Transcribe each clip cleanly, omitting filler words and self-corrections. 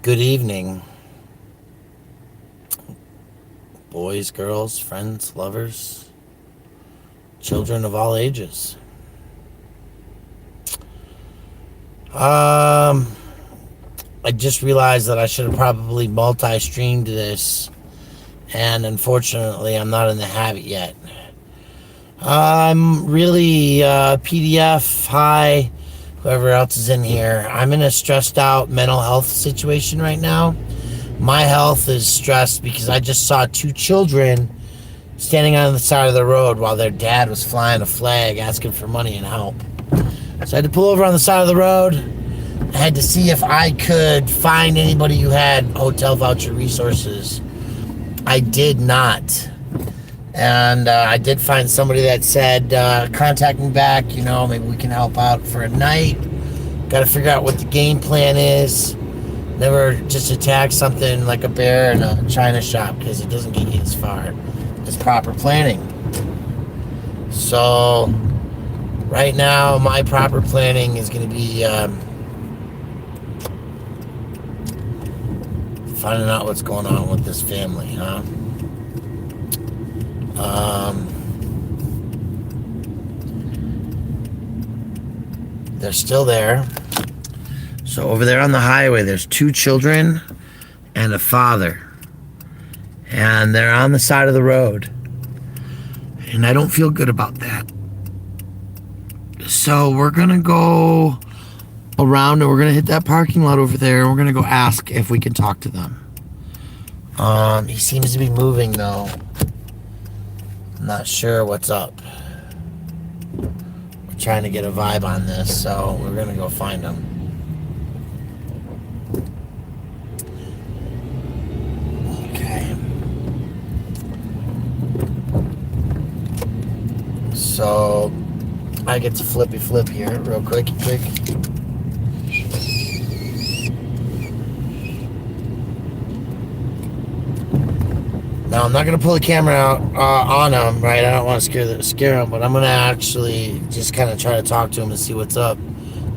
Good evening, boys, girls, friends, lovers, children of all ages. Um, I just realized that I should have probably multi streamed this, and unfortunately, I'm not in the habit yet. I'm really PDF. Hi, whoever else is in here. I'm in a stressed out mental health situation right now. My health is stressed because I just saw two children standing on the side of the road while their dad was flying a flag asking for money and help. So I had to pull over on the side of the road. I had to see if I could find anybody who had hotel voucher resources. I did not. And I did find somebody that said, contact me back, maybe we can help out for a night. Got to figure out what the game plan is. Never just attack something like a bear in a china shop because it doesn't get you as far as proper planning. So, right now, my proper planning is going to be finding out what's going on with this family, huh? They're still there. So over there on the highway, there's two children and a father. And they're on the side of the road. And I don't feel good about that. So we're going to go around and we're going to hit that parking lot over there. And we're going to go ask if we can talk to them. He seems to be moving though. I'm not sure what's up. We're trying to get a vibe on this, so we're going to go find him. So I get to flippy flip here real quick. Now I'm not gonna pull the camera out on him, right? I don't want to scare him, but I'm gonna actually just kind of try to talk to him and see what's up.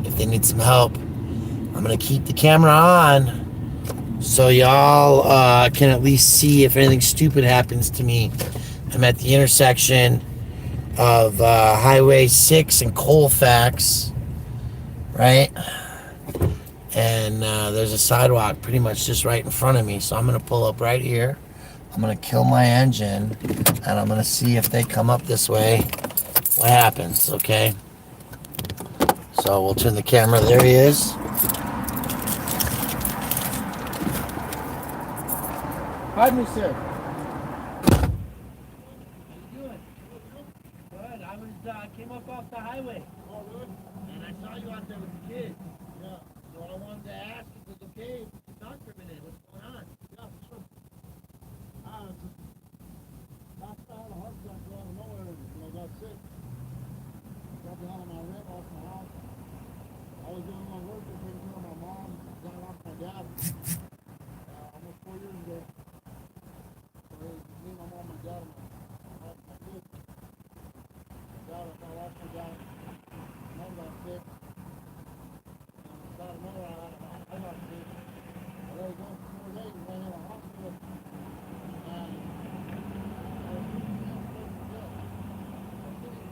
If they need some help, I'm gonna keep the camera on so y'all can at least see if anything stupid happens to me. I'm at the intersection of Highway 6 and Colfax, right? And there's a sidewalk pretty much just right in front of me. So I'm going to pull up right here. I'm going to kill my engine, and I'm going to see if they come up this way. What happens, okay? So we'll turn the camera. There he is. Hide me, sir. I came up off the highway. Oh, really? And I saw you out there with the kids. Yeah. So I wanted to ask if it was okay if we talk for a minute. What's going on? Yeah, for sure. Just last night I had a heart attack out of nowhere when I got sick. Got down on my rent off my house. I was doing my work and taking care of my mom, got off my dad. Almost 4 years ago. So it was me, my mom, my dad, and my kids. I lost my dad. My mom got sick. Out of nowhere, I got sick. I was going for 4 days right in the hospital. And I was sitting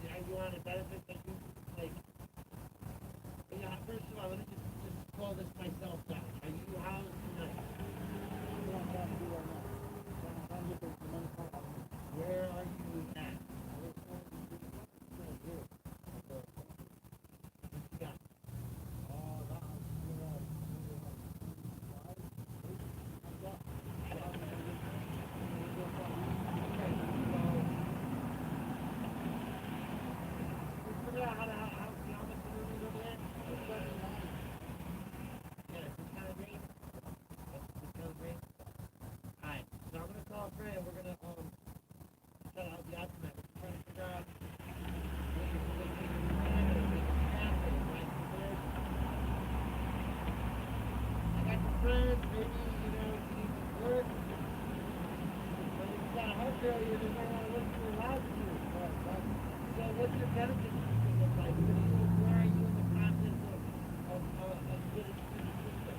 because you want to benefit from you. Like, first of all, let me just call this myself down. Are you housed tonight? Where are you at? Yeah. Alright, so I'm gonna call a friend. We're gonna try to help you out tonight. We're trying to figure out what you're gonna make a plan or make it happen, right? I got some friends, maybe you need some work. But if you got a heart failure, they might want to look for a lot of you. So what's your benefit system look like? Where are you in the process of getting through the system?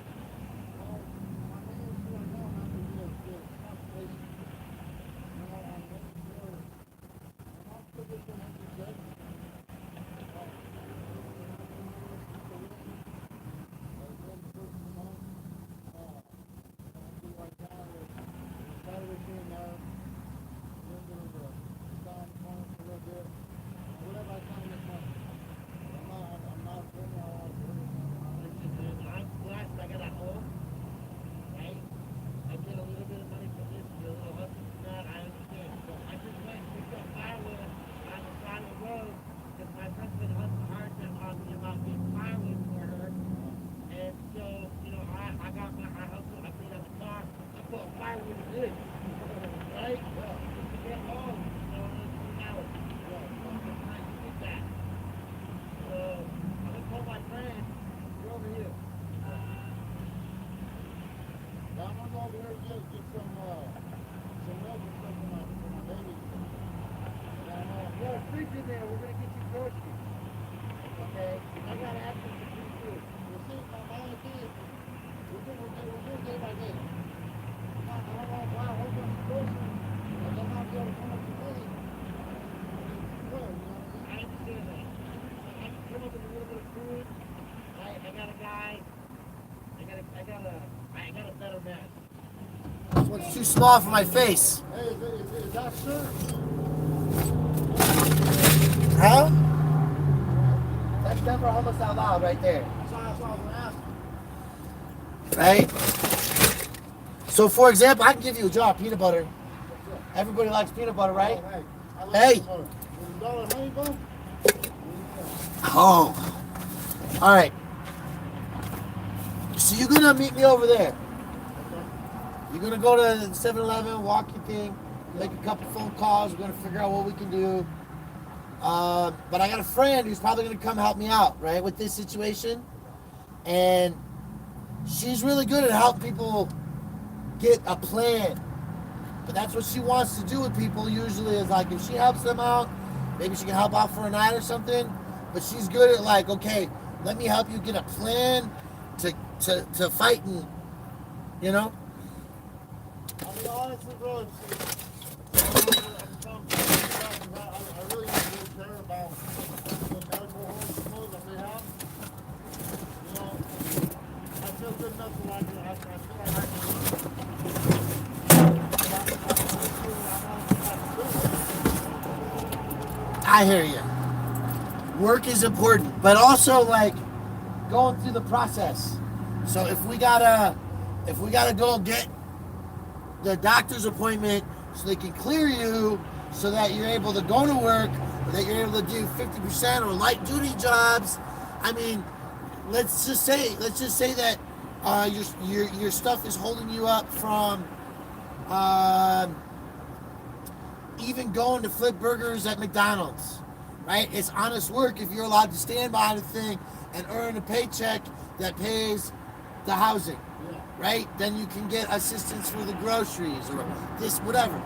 I'm blessed. I got a home, right? I get a little bit of money from this, a little hustle from that. I understand. So I just went and picked up firewood on the side of the road because my friend's been hustling hard to me about getting firewood for her. And so, I got I hustled, I paid on the car, I put firewood in this, right? Just to get home, in 2 hours. So I'm trying to get that. So I'm gonna call my friend. You're over here. I'm gonna go over here and get some milk and stuff for my baby. Yo, freak in there. We're gonna get you groceries. Okay? I gotta ask you for free food. You see, my only thing is, we're doing day by day. I don't know why I hope I'm groceries, and then I'll be able to come up to me. I understand that. I can come up with a little bit of food. I got a guy. I got a better man. This one's too small for my face. Hey, is that sure? Huh? That's Denver Homeless Out Loud right there. That's what I was gonna ask. Right? So, for example, I can give you a jar of peanut butter. Everybody likes peanut butter, right? Oh, I love Hey. peanut butter. $1 honey bun? Oh. All right. So you're going to meet me over there. You're going to go to 7-Eleven, walk your thing, make a couple phone calls. We're going to figure out what we can do. But I got a friend who's probably going to come help me out, right, with this situation. And she's really good at helping people get a plan. But that's what she wants to do with people usually is like if she helps them out, maybe she can help out for a night or something. But she's good at like, okay, let me help you get a plan to fighting, I'll be honest with you, I really don't care about the medical homes that we have. I feel good enough to like it. I feel like I can I hear you. Work is important, but also like going through the process. So if we gotta go get the doctor's appointment so they can clear you so that you're able to go to work, or that you're able to do 50% or light duty jobs. I mean, let's just say that your stuff is holding you up from even going to flip burgers at McDonald's, right? It's honest work if you're allowed to stand behind a thing and earn a paycheck that pays the housing, right? Then you can get assistance for the groceries or this, whatever.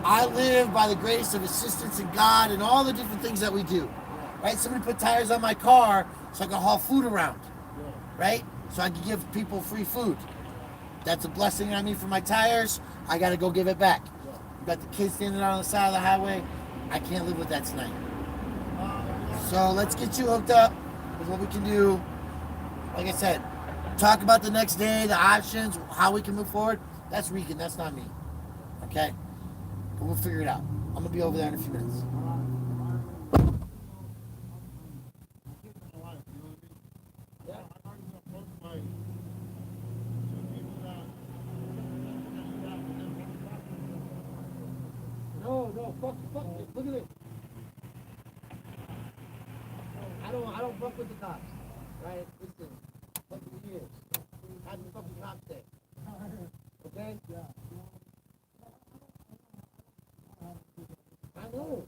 I live by the grace of assistance in God and all the different things that we do, right? Somebody put tires on my car so I can haul food around, right? So I can give people free food. That's a blessing on me for my tires. I got to go give it back. You got the kids standing out on the side of the highway. I can't live with that tonight. So let's get you hooked up with what we can do. Like I said, talk about the next day, the options, how we can move forward. That's Regan, that's not me. Okay? But we'll figure it out. I'm gonna be over there in a few minutes. No, fuck it. Look at it. I don't fuck with the cops. Right? Listen, fuck the years. How do you fucking cops say? Okay? Yeah. I know.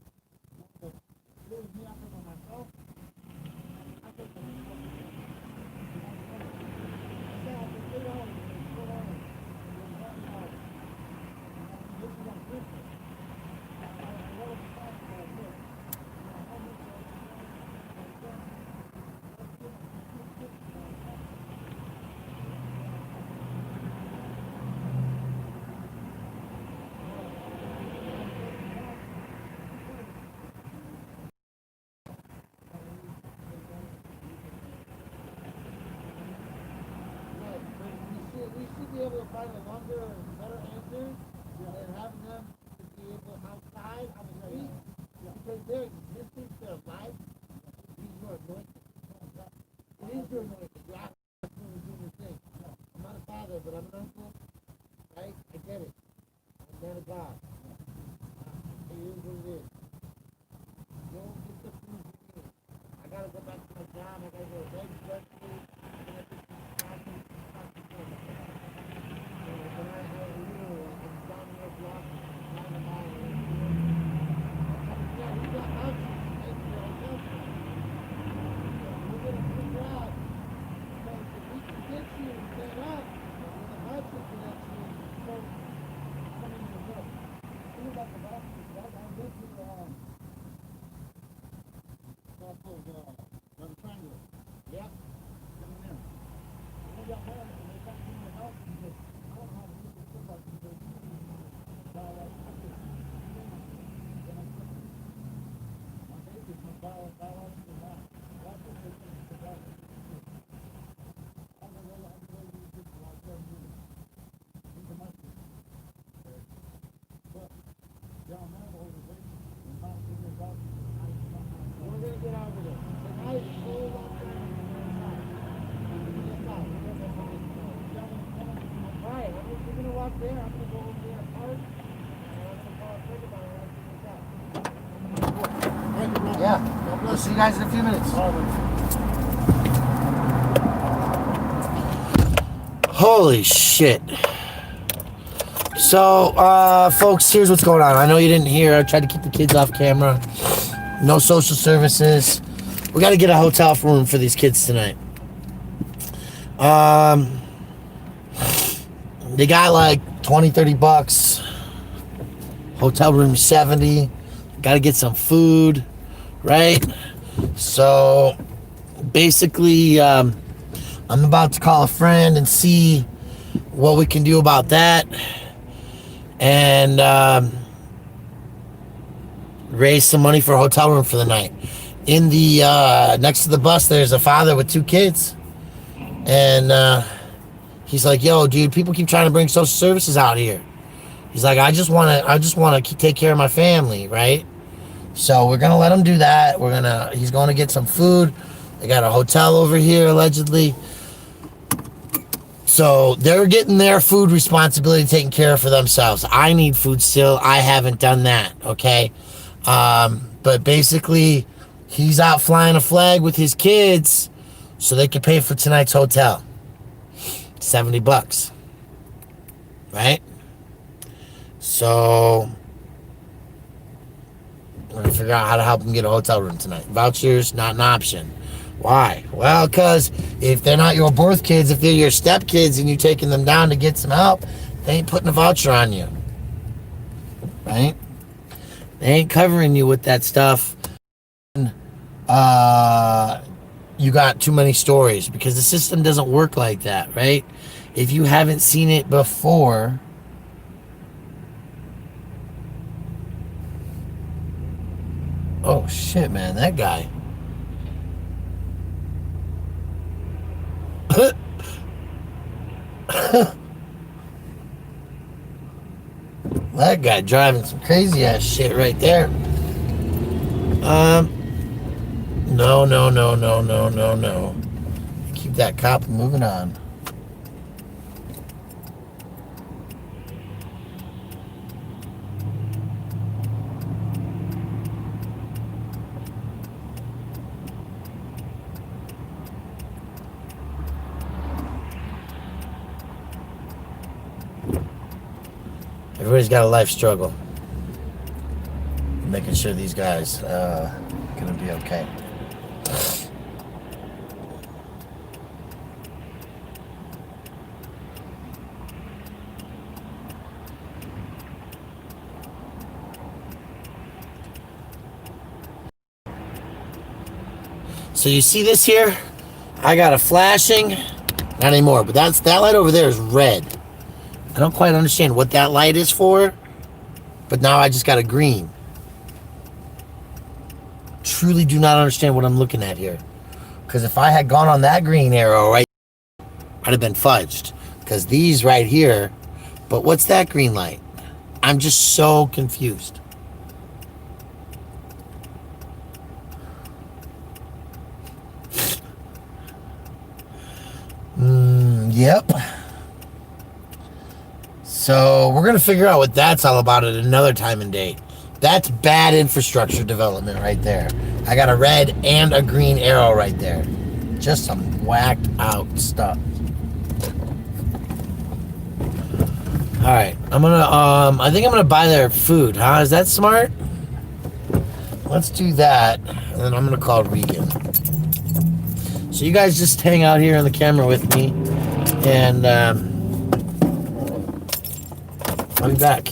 We should be able to find a longer and better answer than having them to be able outside on the street because their existence, their life, is your anointing. It is your anointing. You have to do your thing. I'm not a father, but I'm an uncle. Right? I get it. I'm a man of God. It is what it is. Don't get the food you need. I gotta go back to my job. I gotta go to bed, food. I gotta get some coffee. Yeah. We're gonna get out of this. Tonight, all right, we're gonna walk there. I'm gonna go over there and park. And I'm gonna call a friend of mine and I'll figure it out. Yeah. We'll see you guys in a few minutes. Holy shit. So, folks, here's what's going on. I know you didn't hear. I tried to keep the kids off camera. No social services. We got to get a hotel room for these kids tonight. They got like 20, 30 bucks. Hotel room 70. Got to get some food, right? So, basically, I'm about to call a friend and see what we can do about that. And raise some money for a hotel room for the night. In the next to the bus, there's a father with 2 kids, and he's like, "Yo, dude, people keep trying to bring social services out here." He's like, "I just want to take care of my family, right?" So we're gonna let him do that. He's going to get some food. They got a hotel over here allegedly. So they're getting their food responsibility taken care of for themselves. I need food still. I haven't done that, okay? But basically, he's out flying a flag with his kids so they can pay for tonight's hotel. 70 bucks. Right? So, I'm going to figure out how to help them get a hotel room tonight. Vouchers, not an option. Why? Well, because if they're not your birth kids, if they're your step kids and you're taking them down to get some help, they ain't putting a voucher on you. Right? They ain't covering you with that stuff. You got too many stories because the system doesn't work like that, right? If you haven't seen it before, oh shit, man, that guy. That guy driving some crazy ass shit right there. No, no, no, no, no, no, no. Keep that cop moving on. Everybody's got a life struggle. Making sure these guys gonna be okay. So you see this here? I got a flashing, not anymore, but that light over there is red. I don't quite understand what that light is for, but now I just got a green. Truly do not understand what I'm looking at here. Because if I had gone on that green arrow right, I'd have been fudged. Because these right here, but what's that green light? I'm just so confused. Yep. So we're going to figure out what that's all about at another time and date. That's bad infrastructure development right there. I got a red and a green arrow right there. Just some whacked out stuff. All right, I think I'm gonna buy their food, huh? Is that smart? Let's do that, and then I'm gonna call Regan. So you guys just hang out here on the camera with me, and I'll be back.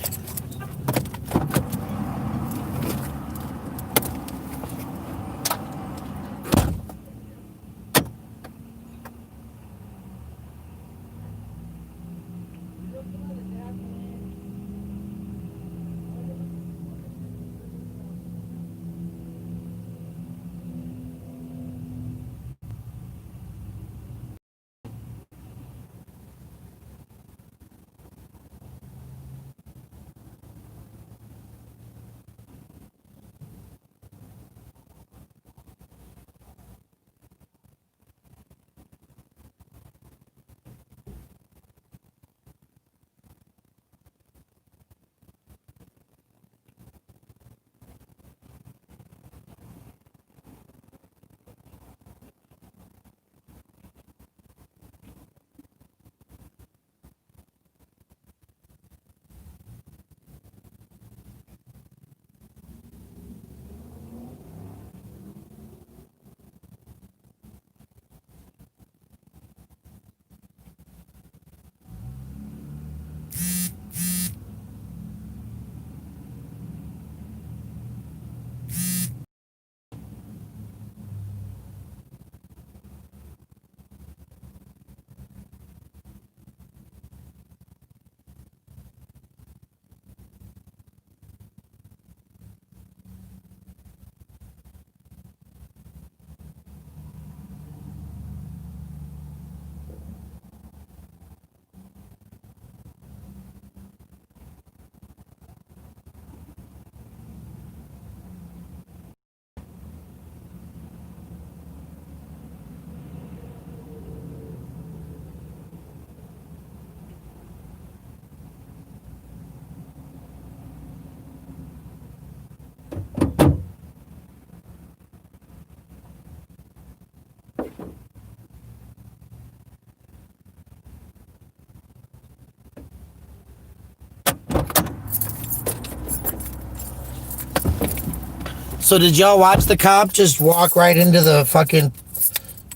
So did y'all watch the cop just walk right into the fucking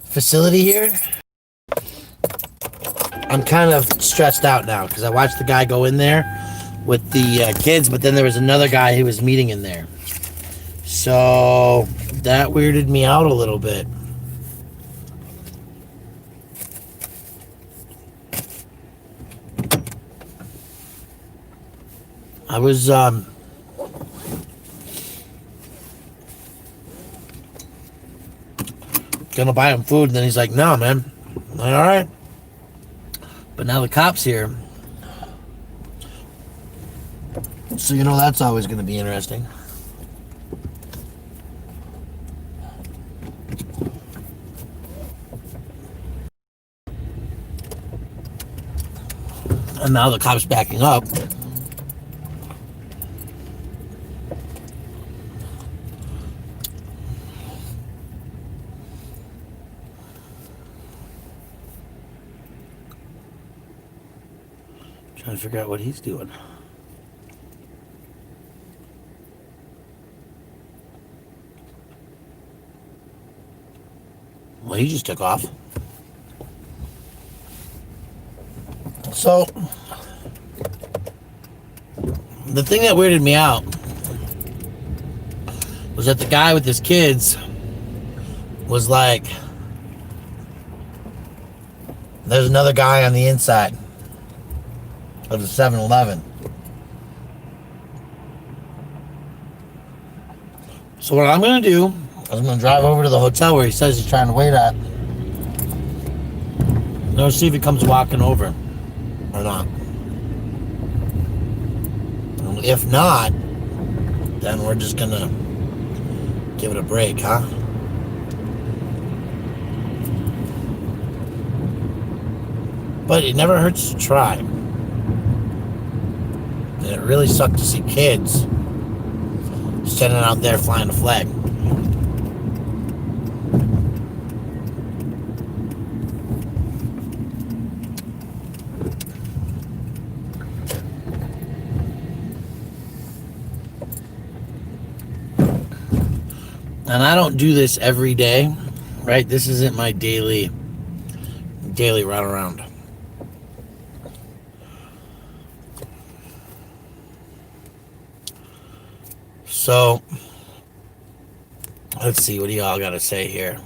facility here? I'm kind of stressed out now because I watched the guy go in there with the kids, but then there was another guy who was meeting in there. So that weirded me out a little bit. I was gonna buy him food, and then he's like, "No, man, Like, all right. But now the cop's here. So, that's always going to be interesting. And now the cop's backing up. Trying to figure out what he's doing. Well, he just took off. So, the thing that weirded me out was that the guy with his kids was like, there's another guy on the inside of the 7-Eleven. So what I'm going to do is I'm going to drive over to the hotel where he says he's trying to wait at. And I'll see if he comes walking over or not. And if not, then we're just going to give it a break, huh? But it never hurts to try. And it really sucked to see kids standing out there flying the flag. And I don't do this every day, right? This isn't my daily run around. So, let's see, what do y'all got to say here?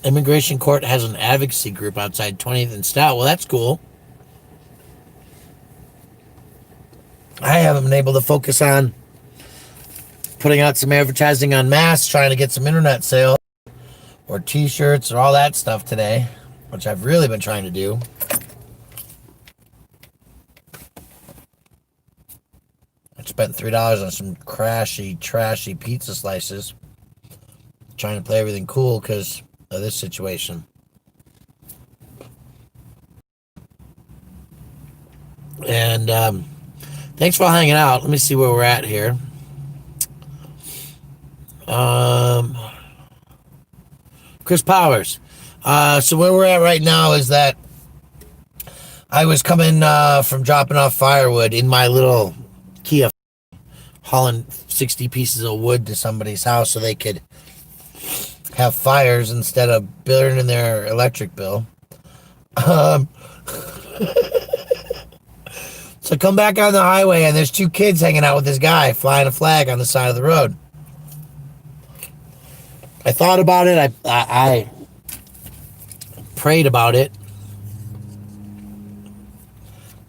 Immigration court has an advocacy group outside 20th and Stout. Well, that's cool. I haven't been able to focus on putting out some advertising on masks, trying to get some internet sales or t-shirts or all that stuff today, which I've really been trying to do. I spent $3 on some trashy pizza slices, trying to play everything cool because of this situation. And thanks for hanging out. Let me see where we're at here. Chris Powers. So where we're at right now is that I was coming from dropping off firewood in my little Kia, hauling 60 pieces of wood to somebody's house so they could have fires instead of burning their electric bill. So I come back on the highway and there's two kids hanging out with this guy flying a flag on the side of the road. I thought about it. I prayed about it.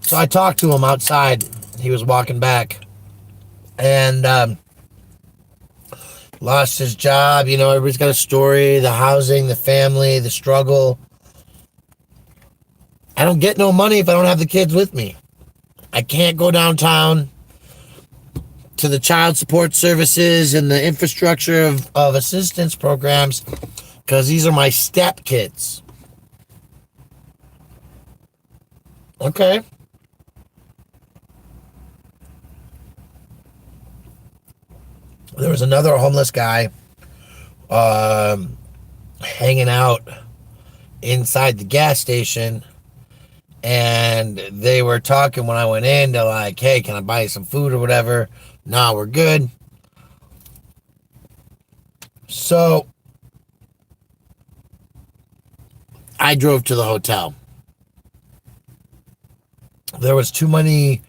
So I talked to him outside. He was walking back. And lost his job. Everybody's got a story. The housing, the family, the struggle. I don't get no money if I don't have the kids with me. I can't go downtown to the child support services and the infrastructure of assistance programs because these are my step kids. Okay. There was another homeless guy hanging out inside the gas station, and they were talking when I went in. They're like, hey, can I buy you some food or whatever? Nah, we're good. So I drove to the hotel. There was too many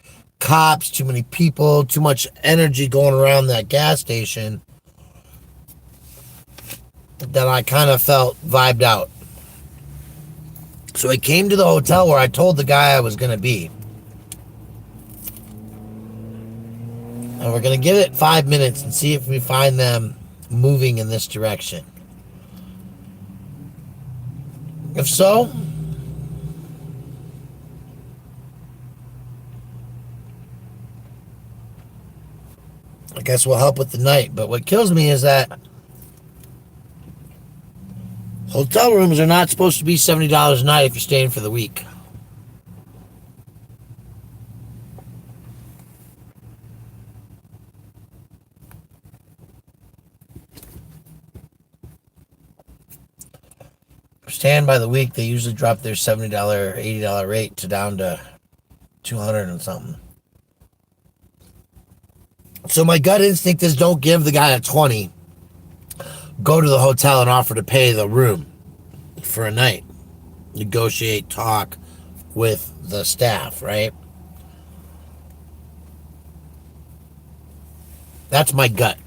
cops, too many people, too much energy going around that gas station that I kind of felt vibed out. So I came to the hotel where I told the guy I was going to be. And we're going to give it 5 minutes and see if we find them moving in this direction. If so, I guess we'll help with the night. But what kills me is that hotel rooms are not supposed to be $70 a night if you're staying for the week. Staying by the week, they usually drop their $70, $80 rate to down to $200 and something. So my gut instinct is don't give the guy a 20. Go to the hotel and offer to pay the room for a night. Negotiate, talk with the staff, right? That's my gut.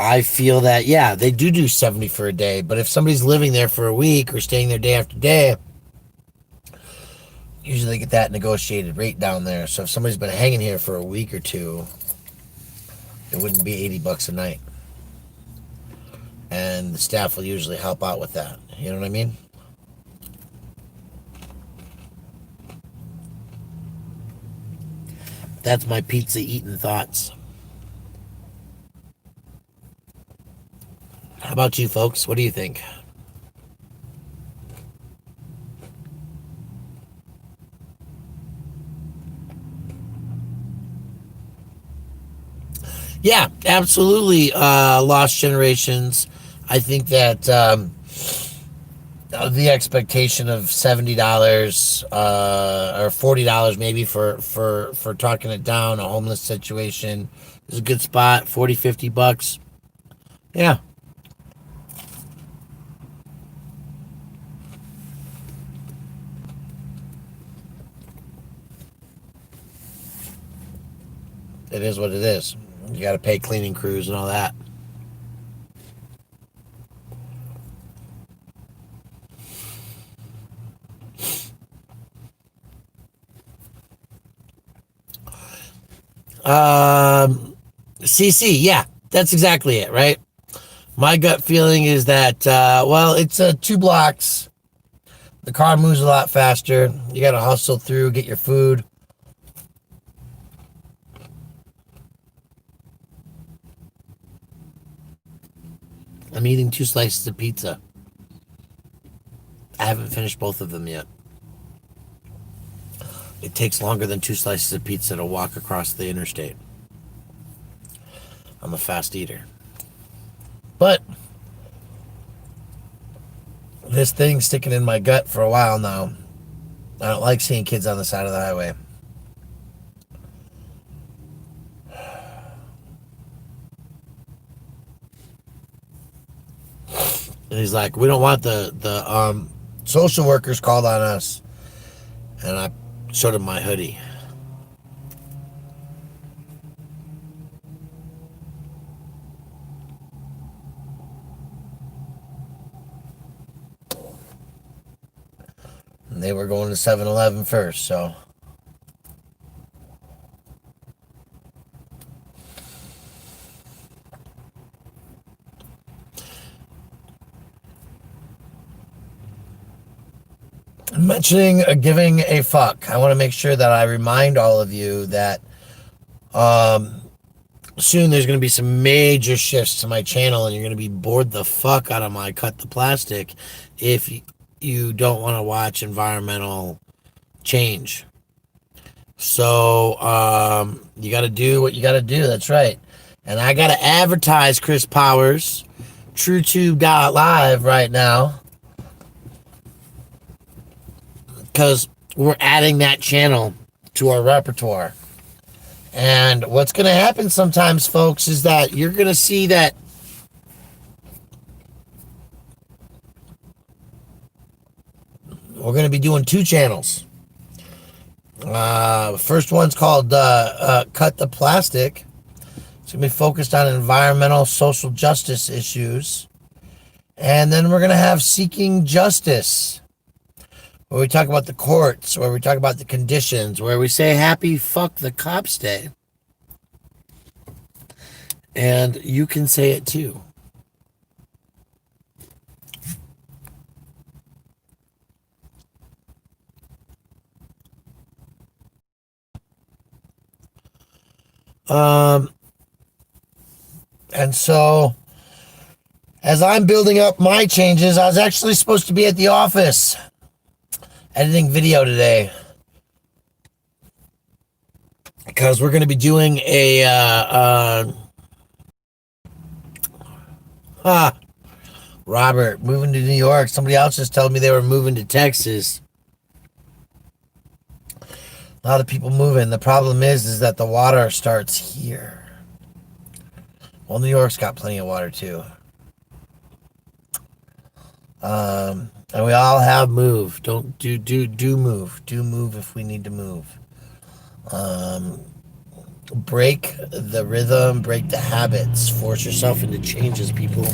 I feel that, yeah, they do 70 for a day, but if somebody's living there for a week or staying there day after day, usually they get that negotiated rate down there. So if somebody's been hanging here for a week or two, it wouldn't be $80 a night. And the staff will usually help out with that. You know what I mean? That's my pizza eating thoughts. How about you folks? What do you think? Yeah, absolutely. Lost Generations. I think that the expectation of $70 or $40 maybe for talking it down, a homeless situation is a good spot. $40-$50. Yeah. It is what it is. You got to pay cleaning crews and all that. CC, yeah, that's exactly it, right? My gut feeling is that, well, it's 2 blocks. The car moves a lot faster. You got to hustle through, get your food. I'm eating 2 slices of pizza. I haven't finished both of them yet. It takes longer than 2 slices of pizza to walk across the interstate. I'm a fast eater. But this thing's sticking in my gut for a while now. I don't like seeing kids on the side of the highway. And he's like, we don't want the social workers called on us. And I showed him my hoodie. And they were going to 7-Eleven first, so. Mentioning giving a fuck, I want to make sure that I remind all of you that soon there's going to be some major shifts to my channel, and you're going to be bored the fuck out of my Cut the Plastic if you don't want to watch environmental change. So you got to do what you got to do. That's right. And I got to advertise Chris Powers, TrueTube.live right now, because we're adding that channel to our repertoire. And what's going to happen sometimes, folks, is that you're going to see that be doing 2 channels. First one's called Cut the Plastic. It's going to be focused on environmental, social justice issues. And then we're going to have Seeking Justice, where we talk about the courts, where we talk about the conditions, where we say happy fuck the cops day. And you can say it too. And so, as I'm building up my changes, I was actually supposed to be at the office editing video today, because we're going to be doing a Robert moving to New York. Somebody else just told me they were moving to Texas. A lot of people moving. The problem is that the water starts here. Well, New York's got plenty of water too. And we all have moved. Don't do move. Do move if we need to move. Break the rhythm, break the habits, force yourself into changes, people.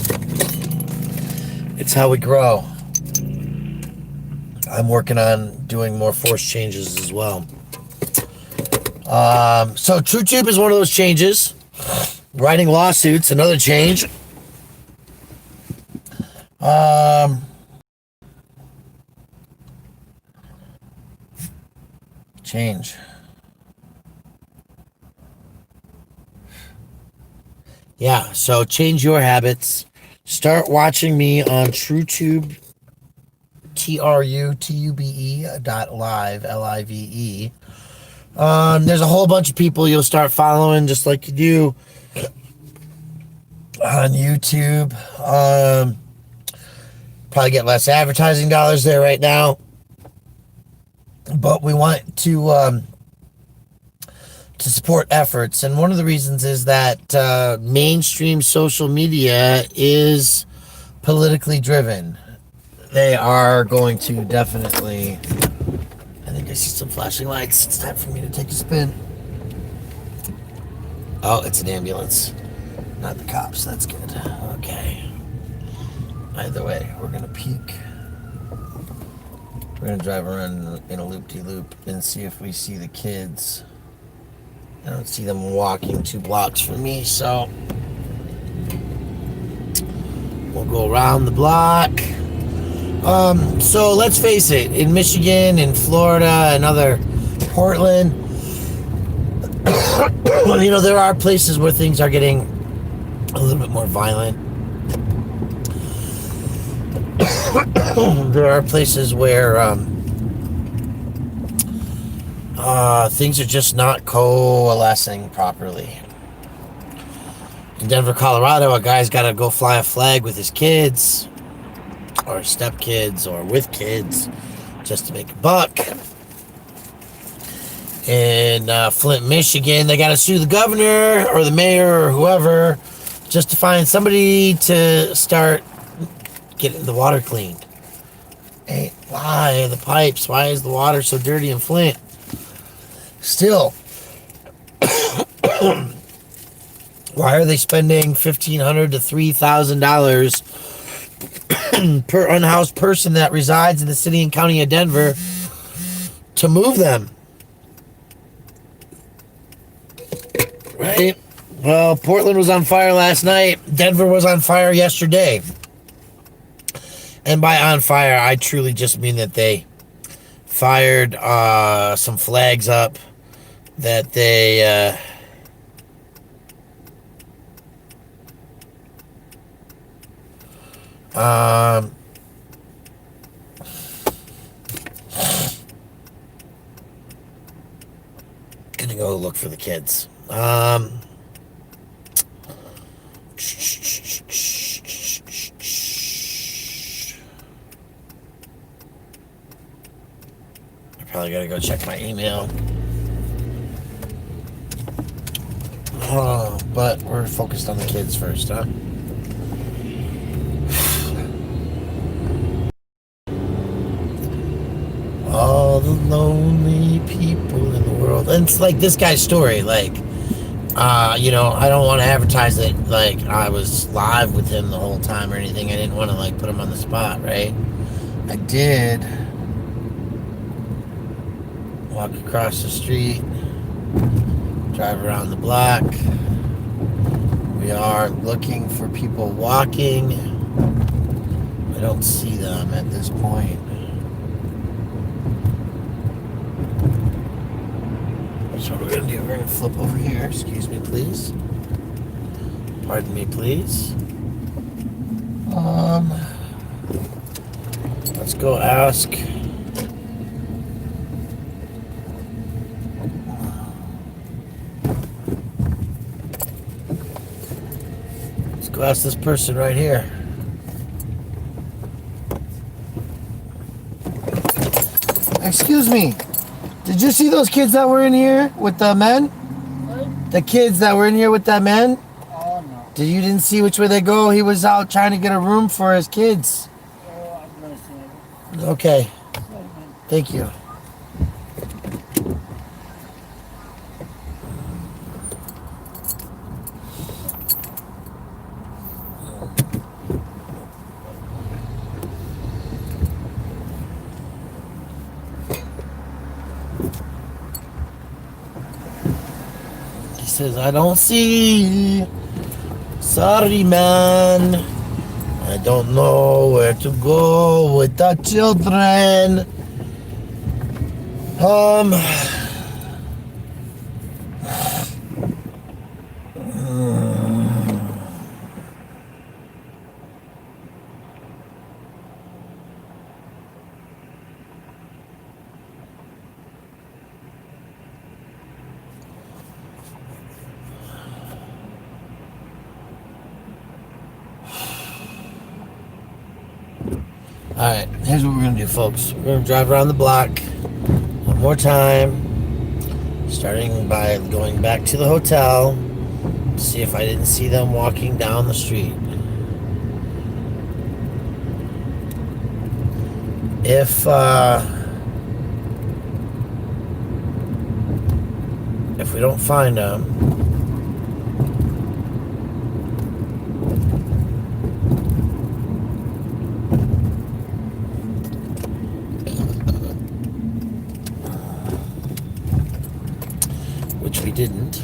It's how we grow. I'm working on doing more forced changes as well. So TrueTube is one of those changes. Writing lawsuits, another change. Change. Yeah, so change your habits. Start watching me on TrueTube, TruTube.live, LIVE. There's a whole bunch of people you'll start following, just like you do on YouTube. Probably get less advertising dollars there right now, but we want to support efforts. And one of the reasons is that mainstream social media is politically driven. They are going to definitely... I think I see some flashing lights. It's time for me to take a spin. Oh, it's an ambulance. Not the cops. That's good. Okay. Either way, we're going to peek. We're going to drive around in a loop-de-loop and see if we see the kids. I don't see them walking 2 blocks from me, so we'll go around the block. So let's face it, in Michigan, in Florida, and other Portland, you know, there are places where things are getting a little bit more violent. There are places where things are just not coalescing properly. In Denver, Colorado, a guy's got to go fly a flag with his kids, or stepkids, or with kids, just to make a buck. In Flint, Michigan, they got to sue the governor or the mayor or whoever just to find somebody to start getting the water cleaned. Hey, why are the pipes? Why is the water so dirty in Flint? Still, why are they spending $1,500 to $3,000 per unhoused person that resides in the city and county of Denver to move them? Right? Well, Portland was on fire last night. Denver was on fire yesterday. And by on fire, I truly just mean that they fired some flags up that they gonna go look for the kids. I probably gotta go check my email. But we're focused on the kids first, huh? people in the world. And it's like this guy's story. Like, you know, I don't want to advertise that like I was live with him the whole time or anything. I didn't want to like put him on the spot, right? I did walk across the street, drive around the block. We are looking for people walking. I don't see them at this point. So what we're gonna do, we're gonna flip over here. Excuse me, please. Pardon me, please. Let's go ask. Let's go ask this person right here. Excuse me. Did you see those kids that were in here with the men? Right? The kids that were in here with that man? Oh, no. You didn't see which way they go? He was out trying to get a room for his kids. Oh, I'm going to say it. Okay, Right, man. thank you. He says, I don't see. Sorry, man. I don't know where to go with the children. Alright, here's what we're gonna do, folks. We're gonna drive around the block one more time, starting by going back to the hotel to see if I didn't see them walking down the street. If we don't find them, which we didn't.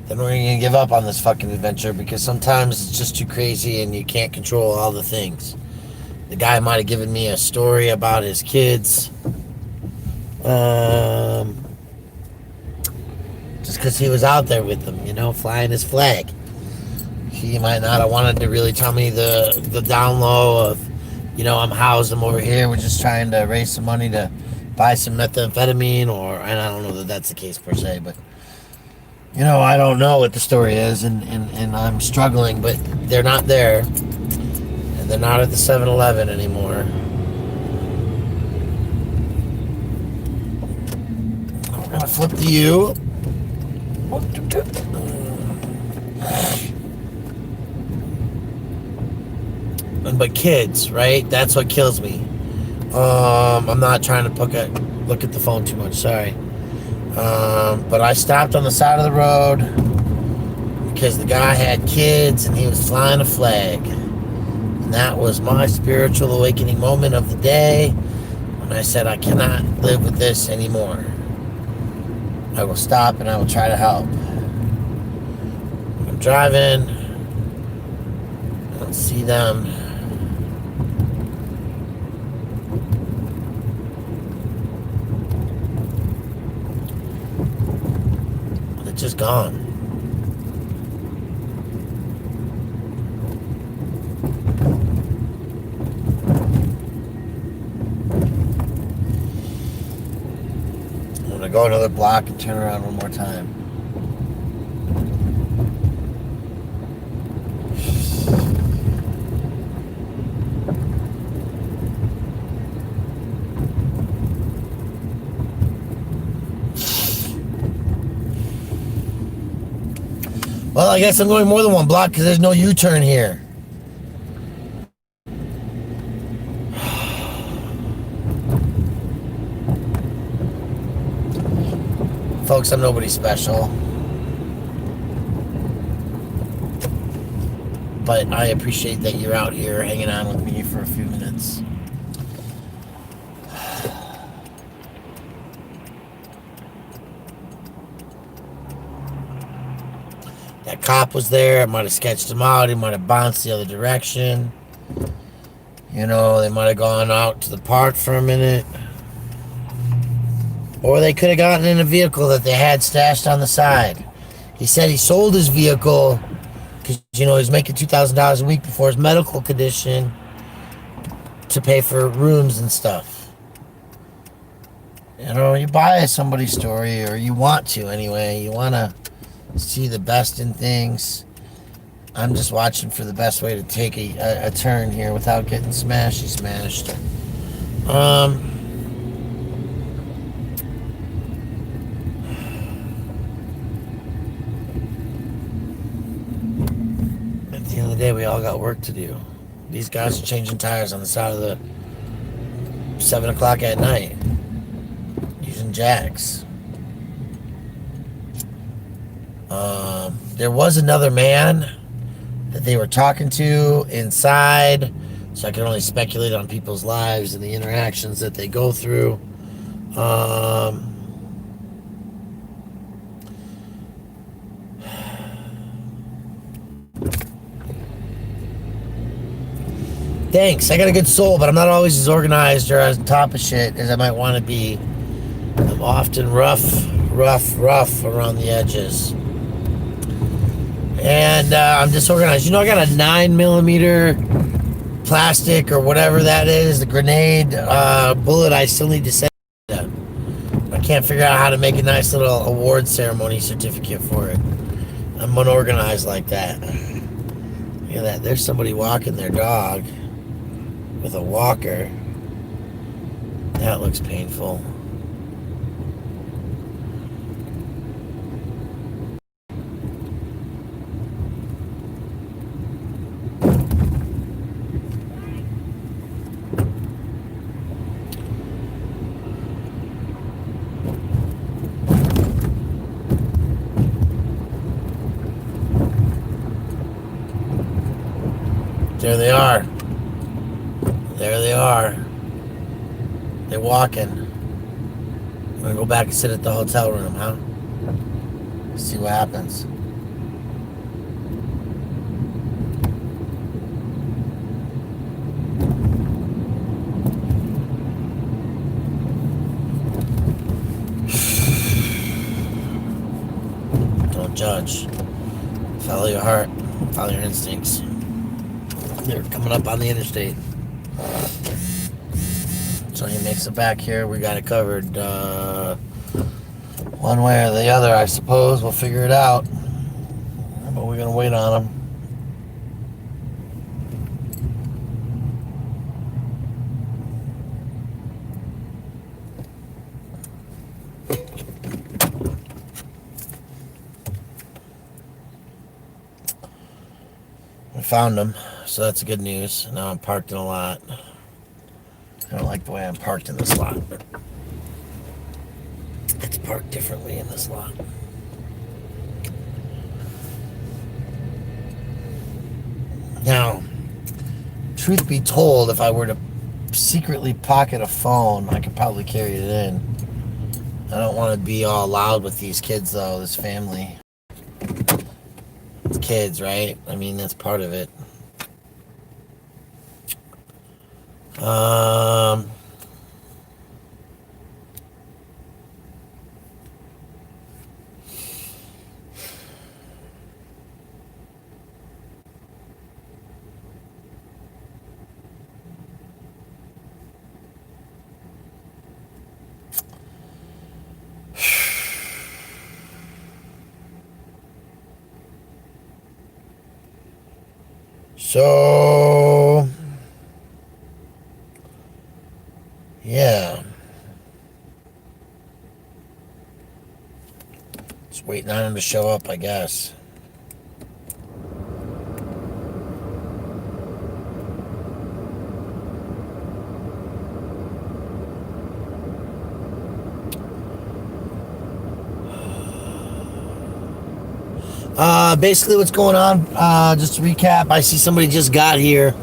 Then we're gonna give up on this fucking adventure because sometimes it's just too crazy and you can't control all the things. The guy might have given me a story about his kids. Just because he was out there with them, you know, flying his flag. He might not have wanted to really tell me the down low of, you know, I'm housed, I'm over here, we're just trying to raise some money to buy some methamphetamine, and I don't know that that's the case per se, but, you know, I don't know what the story is, and I'm struggling, but they're not there, and they're not at the 7-Eleven anymore. I'm gonna flip to you. But kids, right? That's what kills me. I'm not trying to look at the phone too much, sorry. But I stopped on the side of the road because the guy had kids and he was flying a flag. And that was my spiritual awakening moment of the day when I said I cannot live with this anymore. I will stop and I will try to help. I'm driving. I don't see them. They're just gone. I'm gonna go another block and turn around one more time. Well, I guess I'm going more than one block because there's no U-turn here. Folks, I'm nobody special. But I appreciate that you're out here hanging on with me for a few minutes. That cop was there. I might have sketched him out. He might have bounced the other direction. You know, they might have gone out to the park for a minute. Or they could have gotten in a vehicle that they had stashed on the side. He said he sold his vehicle because, you know, he's making $2,000 a week before his medical condition to pay for rooms and stuff. You know, you buy somebody's story, or you want to anyway. You want to see the best in things. I'm just watching for the best way to take a turn here without getting smashed. At the end of the day, we all got work to do. These guys are changing tires on the side of the 7 o'clock at night using jacks. There was another man that they were talking to inside, so I can only speculate on people's lives and the interactions that they go through. Thanks. I got a good soul, but I'm not always as organized or as top of shit as I might want to be. I'm often rough around the edges. And I'm disorganized. You know, I got a 9mm plastic or whatever that is, the grenade bullet I still need to send. I can't figure out how to make a nice little award ceremony certificate for it. I'm unorganized like that. Look at that. There's somebody walking their dog with a walker. That looks painful. There they are. There they are. They're walking. I'm gonna go back and sit at the hotel room, huh? See what happens. Don't judge. Follow your heart. Follow your instincts. They're coming up on the interstate. So he makes it back here. We got it covered. One way or the other, I suppose. We'll figure it out. But we're going to wait on him. We found him. So that's good news. Now I'm parked in a lot. I don't like the way I'm parked in this lot, but it's parked differently in this lot. Now, truth be told, if I were to secretly pocket a phone, I could probably carry it in. I don't want to be all loud with these kids, though, this family. It's kids, right? I mean, that's part of it. So, yeah. Just waiting on him to show up, I guess. Basically, what's going on? Just to recap, I see somebody just got here.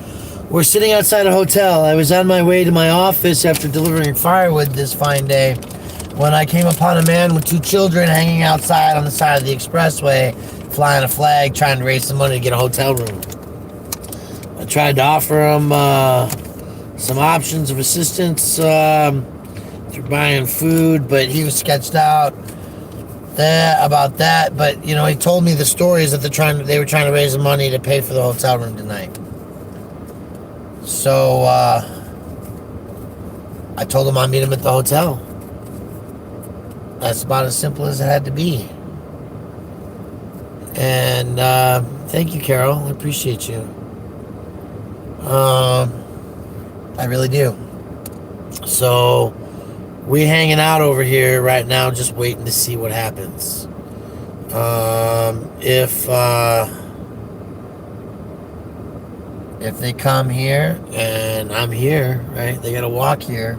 We're sitting outside a hotel. I was on my way to my office after delivering firewood this fine day when I came upon a man with 2 children hanging outside on the side of the expressway, flying a flag, trying to raise some money to get a hotel room. I tried to offer him some options of assistance through buying food, but he was sketched out about that. But you know, he told me the story is that they were trying to raise the money to pay for the hotel room tonight. So I told him I'd meet him at the hotel. That's about as simple as it had to be. And thank you, Carol. I appreciate you. I really do. So we hanging out over here right now, just waiting to see what happens. If they come here and I'm here, right? They gotta walk here.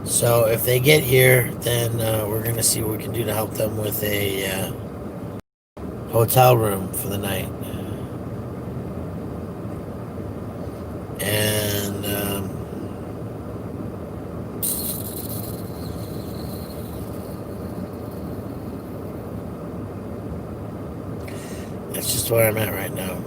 So if they get here, then we're gonna see what we can do to help them with a hotel room for the night. And that's just where I'm at right now.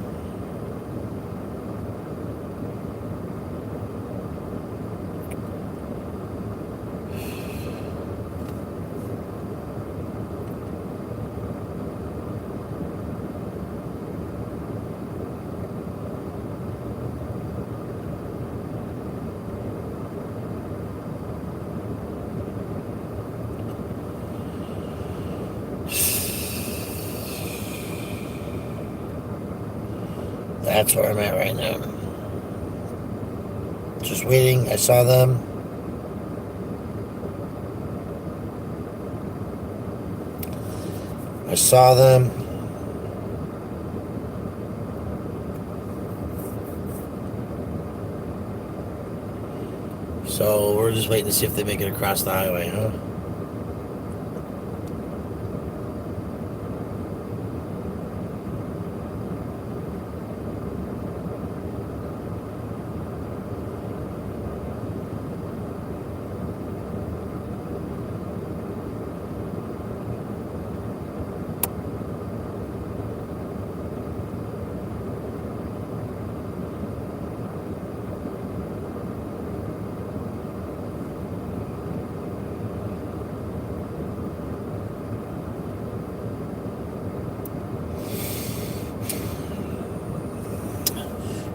That's where I'm at right now. Just waiting. I saw them. So we're just waiting to see if they make it across the highway, huh?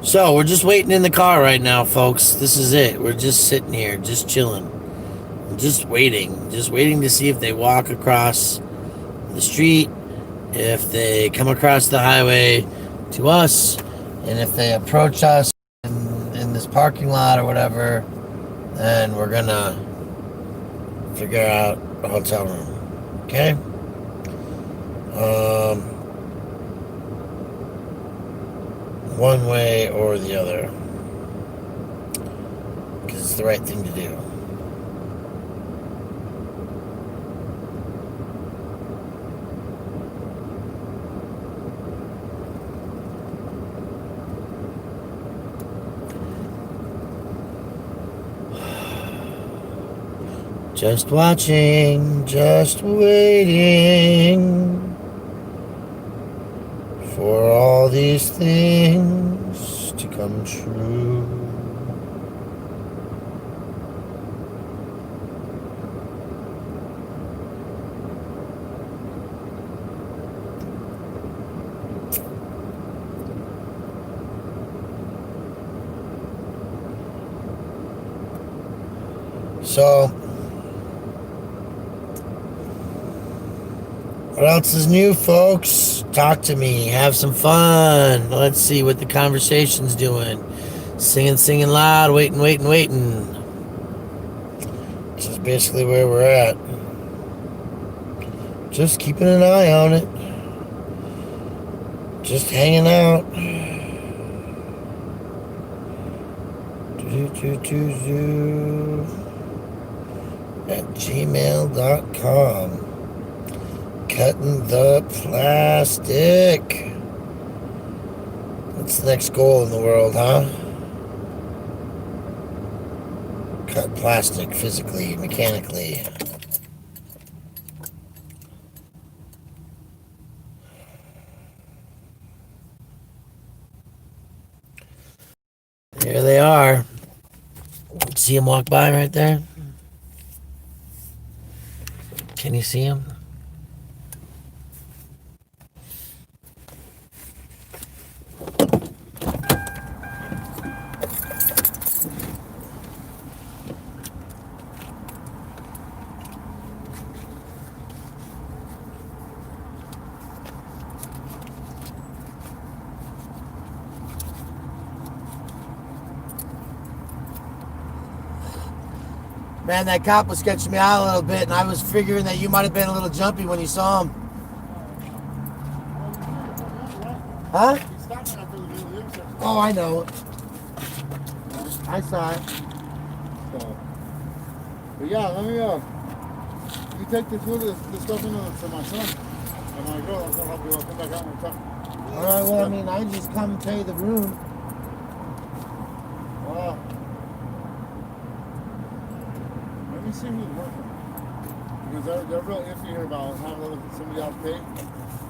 So we're just waiting in the car right now, folks. This is it. We're just sitting here, just chilling, just waiting to see if they walk across the street, if they come across the highway to us, and if they approach us in this parking lot or whatever, then we're gonna figure out a hotel room. Okay? One way or the other, because it's the right thing to do. Just watching, just waiting for all these things to come true. So, what else is new, folks? Talk to me. Have some fun. Let's see what the conversation's doing. Singing loud, waiting. This is basically where we're at. Just keeping an eye on it. Just hanging out. At gmail.com. Cutting the plastic. That's the next goal in the world, huh? Cut plastic physically, mechanically. There they are. See him walk by right there? Can you see him? Man, that cop was sketching me out a little bit, and I was figuring that you might have been a little jumpy when you saw him. Huh? He stopped me after the middle of the intersection. Oh, I know. I saw it. So, but yeah, let me, you take the food, the stuff in to my son and my girl. I'll help you. I'll come back out and talk. All right, well, I mean, I just come and pay the room. Let me see who's working. Because they're real iffy here about having somebody else pay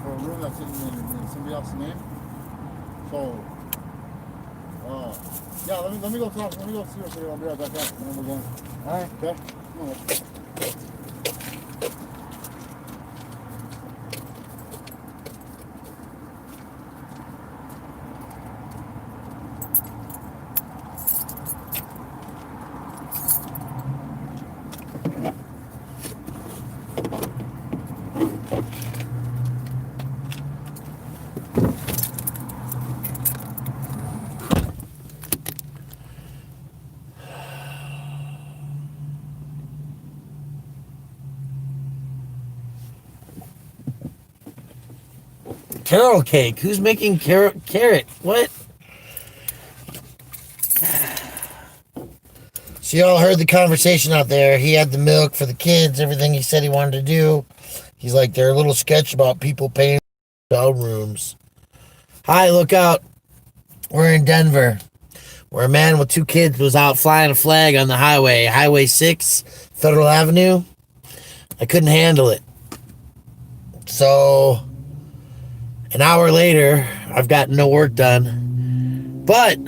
for a room that's in somebody else's name. So, yeah, let me go talk. Let me go see what's here. I'll be right back up. And then we're going. All right. Okay? Come on. Carrot cake. Who's making carrot? What? So y'all heard the conversation out there. He had the milk for the kids, everything he said he wanted to do. He's like, they're a little sketch about people paying hotel rooms. Hi, look out. We're in Denver, where a man with 2 kids was out flying a flag on the highway, Highway 6, Federal Avenue. I couldn't handle it. So, an hour later, I've gotten no work done. But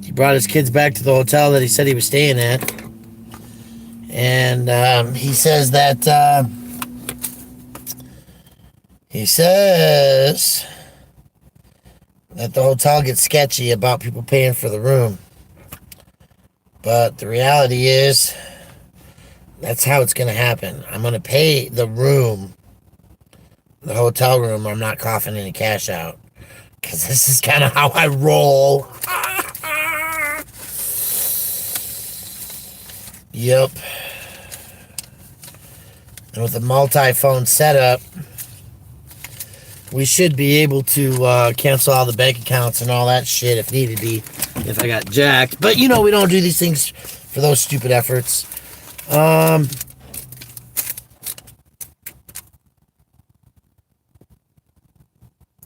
he brought his kids back to the hotel that he said he was staying at. And he says that the hotel gets sketchy about people paying for the room. But the reality is, that's how it's going to happen. I'm going to pay the room, the hotel room. I'm not coughing any cash out, because this is kind of how I roll. Yep. And with a multi-phone setup, we should be able to cancel all the bank accounts and all that shit if needed be, if I got jacked. But, we don't do these things for those stupid efforts.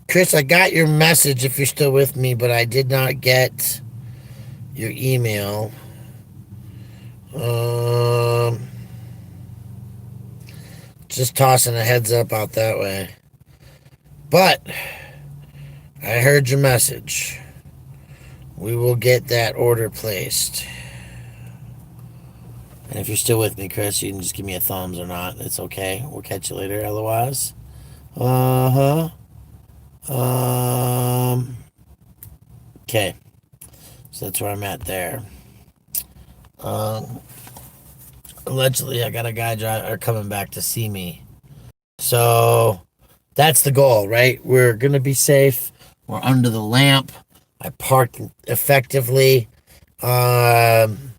Chris, I got your message if you're still with me, but I did not get your email. Just tossing a heads up out that way. But I heard your message. We will get that order placed. And if you're still with me, Chris, you can just give me a thumbs or not. It's okay. We'll catch you later otherwise. Okay. So that's where I'm at there. Allegedly, I got a guy coming back to see me. So that's the goal, right? We're going to be safe. We're under the lamp. I parked effectively. And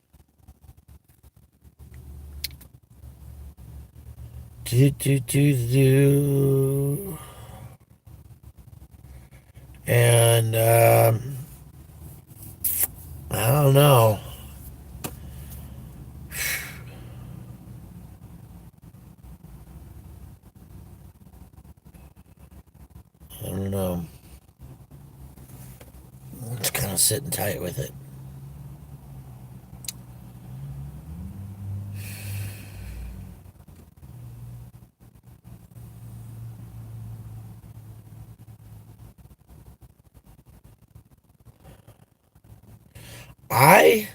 I don't know. sitting tight with it. I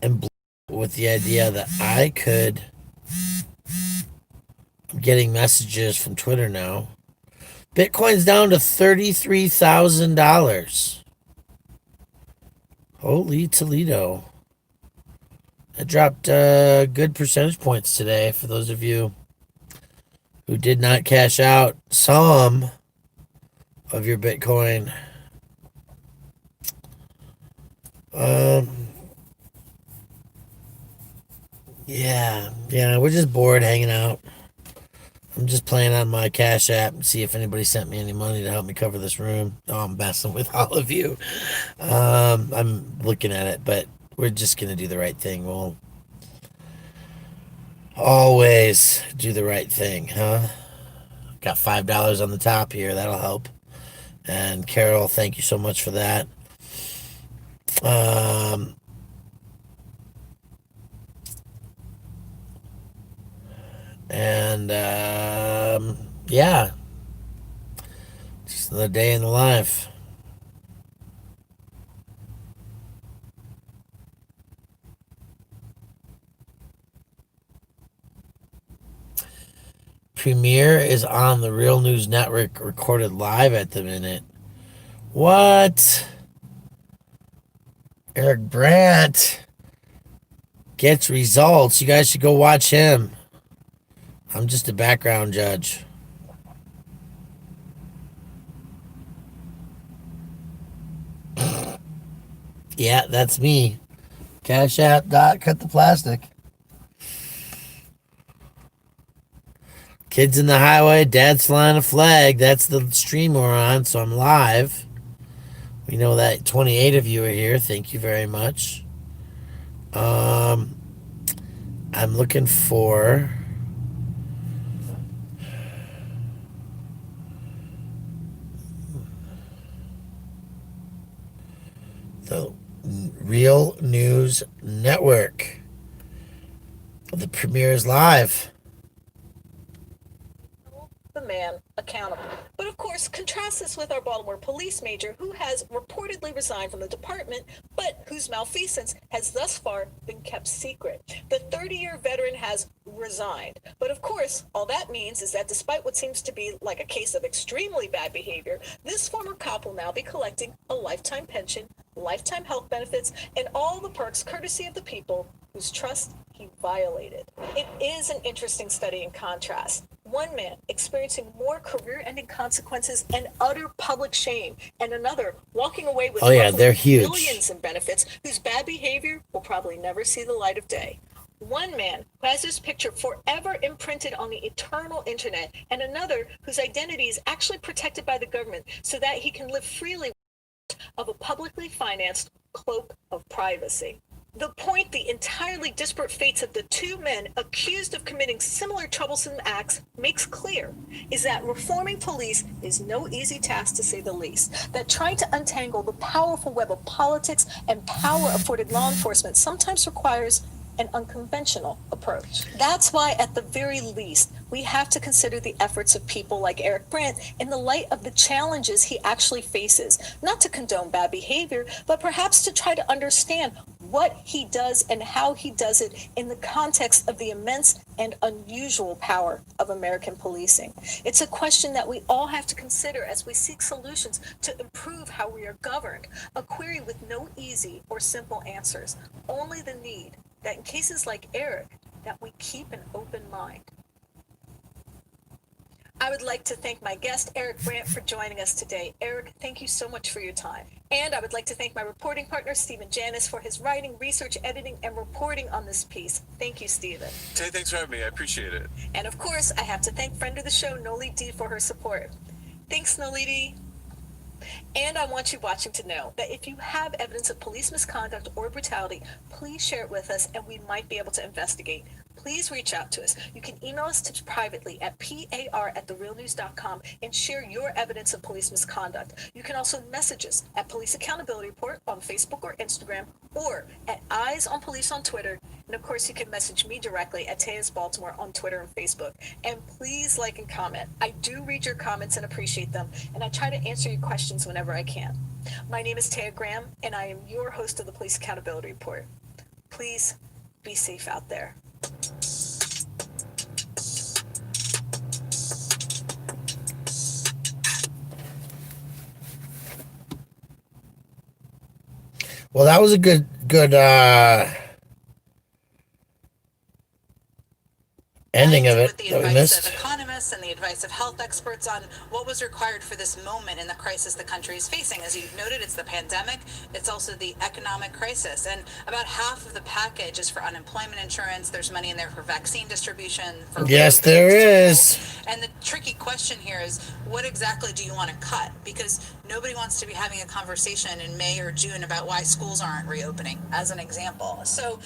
am with the idea that I could. I'm getting messages from Twitter now. Bitcoin's down to $33,000. Holy Toledo. It dropped good percentage points today for those of you who did not cash out some of your Bitcoin. Yeah, we're just bored hanging out. I'm just playing on my Cash App and see if anybody sent me any money to help me cover this room. Oh, I'm messing with all of you. I'm looking at it, but we're just gonna do the right thing. We'll always do the right thing, huh? Got $5 on the top here. That'll help. And Carol, thank you so much for that. Yeah, just another day in the life. Premiere is on the Real News Network, recorded live at the minute. What? Eric Brandt gets results. You guys should go watch him. I'm just a background judge. Yeah, that's me. Cash App. Cut the plastic. Kids in the highway, dad's flying a flag. That's the stream we're on, so I'm live. We know that 28 of you are here. Thank you very much. I'm looking for the Real News Network. The premiere is live. The man accountable. But of course, contrast this with our Baltimore police major who has reportedly resigned from the department, but whose malfeasance has thus far been kept secret. The 30-year veteran has resigned. But of course, all that means is that despite what seems to be like a case of extremely bad behavior, this former cop will now be collecting a lifetime pension, lifetime health benefits, and all the perks courtesy of the people whose trust he violated. It is an interesting study in contrast. One man experiencing more career-ending consequences and utter public shame, and another walking away with they're huge. millions in benefits whose bad behavior will probably never see the light of day. One man who has his picture forever imprinted on the eternal internet, and another whose identity is actually protected by the government so that he can live freely of a publicly financed cloak of privacy. The point the entirely disparate fates of the two men accused of committing similar troublesome acts makes clear is that reforming police is no easy task, to say the least. That trying to untangle the powerful web of politics and power afforded law enforcement sometimes requires an unconventional approach. That's why, at the very least, we have to consider the efforts of people like Eric Brandt in the light of the challenges he actually faces, not to condone bad behavior, but perhaps to try to understand what he does and how he does it in the context of the immense and unusual power of American policing. It's a question that we all have to consider as we seek solutions to improve how we are governed, a query with no easy or simple answers, only the need that in cases like Eric, that we keep an open mind. I would like to thank my guest, Eric Brandt, for joining us today. Eric, thank you so much for your time. And I would like to thank my reporting partner, Stephen Janis, for his writing, research, editing, and reporting on this piece. Thank you, Stephen. Tay, thanks for having me. I appreciate it. And of course, I have to thank friend of the show, Noli D, for her support. Thanks, Noli D. And I want you watching to know that if you have evidence of police misconduct or brutality, please share it with us and we might be able to investigate. please reach out to us. You can email us privately at par@therealnews.com and share your evidence of police misconduct. You can also message us at Police Accountability Report on Facebook or Instagram, or at Eyes on Police on Twitter. And of course, you can message me directly at Tejas Baltimore on Twitter and Facebook. And please like and comment. I do read your comments and appreciate them, and I try to answer your questions whenever I can. My name is Taya Graham, and I am your host of the Police Accountability Report. Please be safe out there. Well, that was a good ending of it With the that we advice of missed. economists and the advice of health experts on what was required for this moment in the crisis the country is facing. As you noted, it's the pandemic. It's also the economic crisis. And about half of the package is for unemployment insurance. There's money in there for vaccine distribution. For Yes, there is. And the tricky question here is, what exactly do you want to cut? Because nobody wants to be having a conversation in May or June about why schools aren't reopening, as an example. So,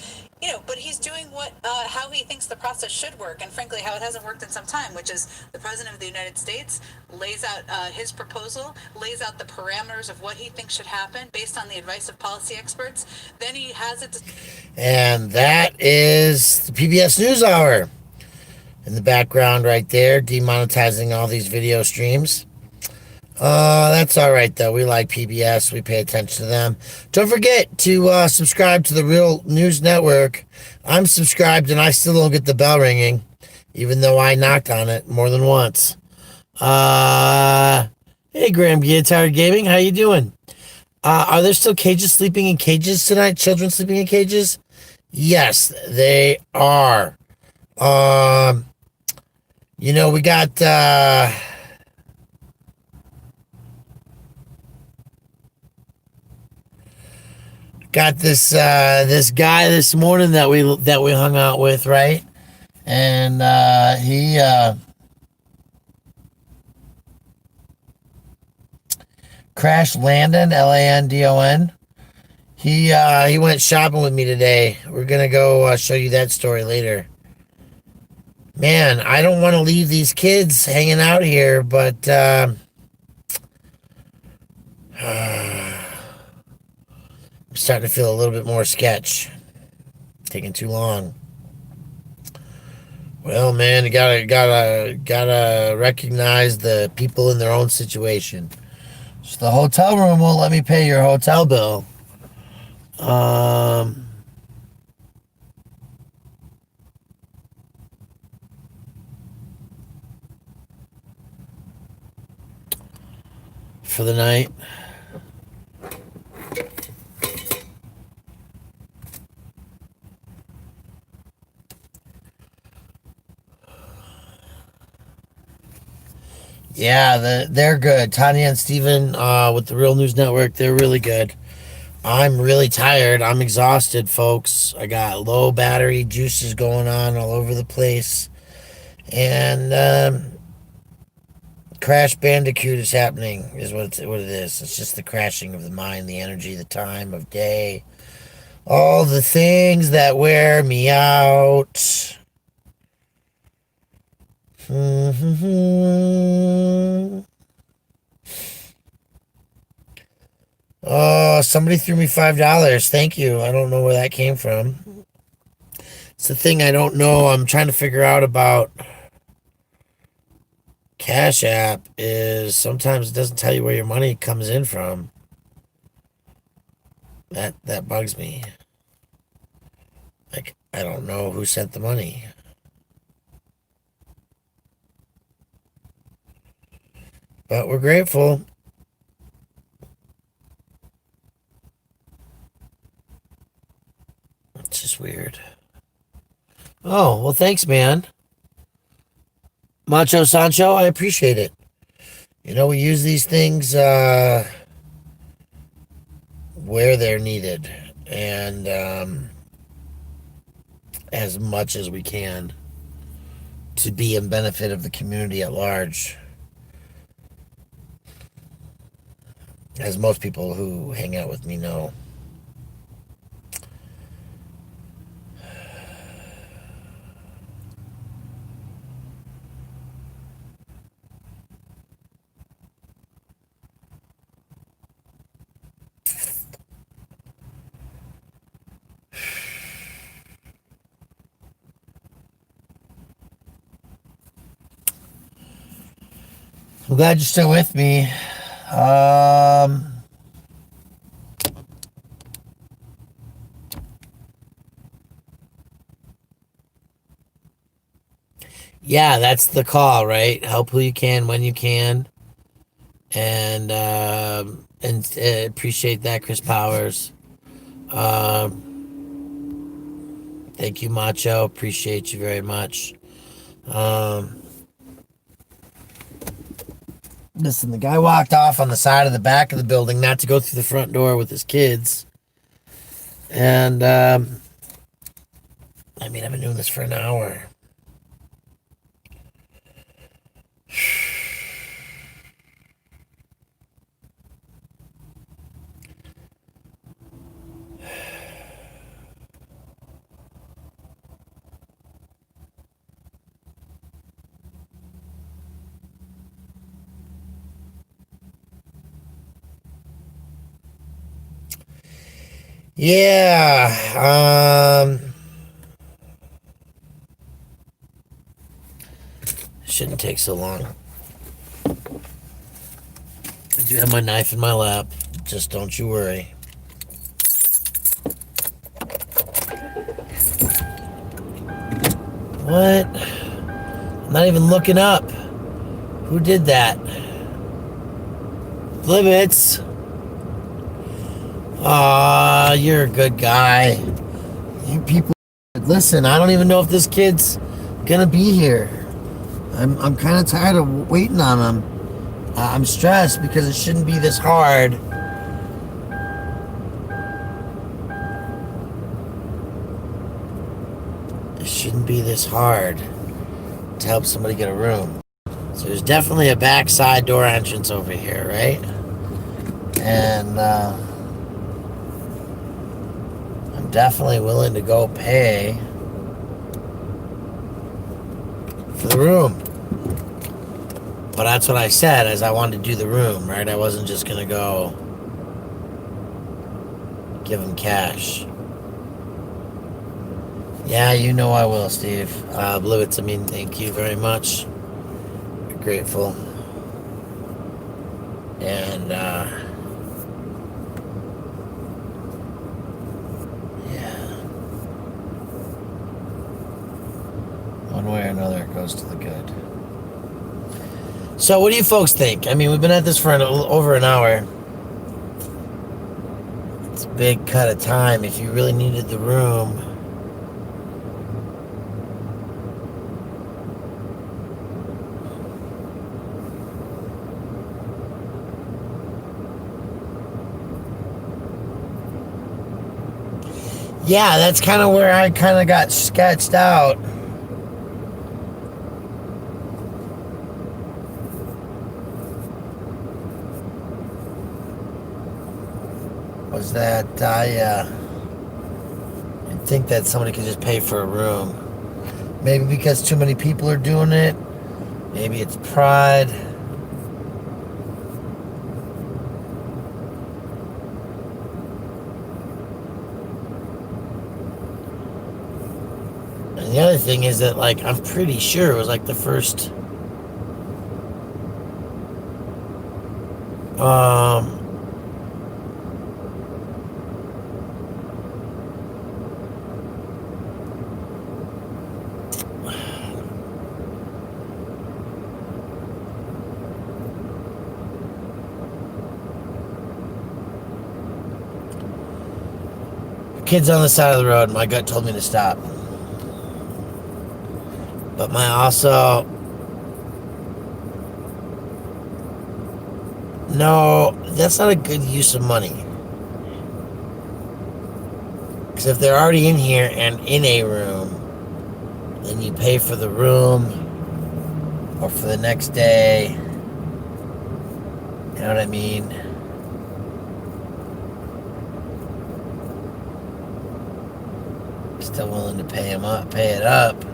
but he's doing how he thinks the process should work, and frankly, how it hasn't worked in some time, which is the President of the United States lays out his proposal, lays out the parameters of what he thinks should happen based on the advice of policy experts. Then he has it. And that is the PBS NewsHour in the background right there, demonetizing all these video streams. That's all right, though. We like PBS. We pay attention to them. Don't forget to subscribe to the Real News Network. I'm subscribed, and I still don't get the bell ringing, even though I knocked on it more than once. Hey, Graham Guitar Gaming, how you doing? Are there still sleeping in cages tonight? Children sleeping in cages? Yes, they are. We got this guy this morning that we hung out with, right? And he Crash Landon, Landon. He went shopping with me today. We're gonna go show you that story later. Man, I don't want to leave these kids hanging out here, but I'm starting to feel a little bit more sketch. Taking too long. Well, man, you gotta recognize the people in their own situation. So the hotel room won't let me pay your hotel bill. For the night. Yeah, they're good. Tanya and Steven with the Real News Network, they're really good. I'm really tired. I'm exhausted, folks. I got low battery juices going on all over the place. And Crash Bandicoot is happening, is what it is. It's just the crashing of the mind, the energy, the time of day. All the things that wear me out. Oh, somebody threw me $5. Thank you. I don't know where that came from. It's the thing I don't know. I'm trying to figure out about Cash App is sometimes it doesn't tell you where your money comes in from. That bugs me. Like, I don't know who sent the money. But we're grateful. It's just weird. Oh, well, thanks, man. Macho Sancho, I appreciate it. We use these things where they're needed and as much as we can to be in benefit of the community at large. As most people who hang out with me know. I'm glad you're still with me. Um, yeah, that's the call, right? Help who you can when you can, and appreciate that, Chris Powers. Um, thank you, Macho. Appreciate you very much. Um, Listen, the guy walked off on the side of the back of the building, not to go through the front door with his kids. And I mean, I've been doing this for an hour. Yeah. Shouldn't take so long. I do have my knife in my lap. Just don't you worry. What? I'm not even looking up. Who did that? Blibbits. Aw, you're a good guy. You people, listen, I don't even know if this kid's gonna be here. I'm kind of tired of waiting on him. I'm stressed because it shouldn't be this hard. It shouldn't be this hard to help somebody get a room. So there's definitely a backside door entrance over here, right? And I'm definitely willing to go pay for the room. But that's what I said, as I wanted to do the room, right? I wasn't just gonna go give him cash. Yeah, you know I will, Steve. Blibbits, I mean, thank you very much. We're grateful. And, yeah. One way or another, it goes to the good. So what do you folks think? I mean, we've been at this for over an hour. It's a big cut of time. If you really needed the room, yeah, that's kind of where I kind of got sketched out. Was that I think that somebody could just pay for a room. Maybe because too many people are doing it. Maybe it's pride. And the other thing is that, like, I'm pretty sure it was like the first kids on the side of the road. My gut told me to stop. But my also... No, that's not a good use of money. Because if they're already in here and in a room, then you pay for the room or for the next day. You know what I mean? Still willing to pay it up.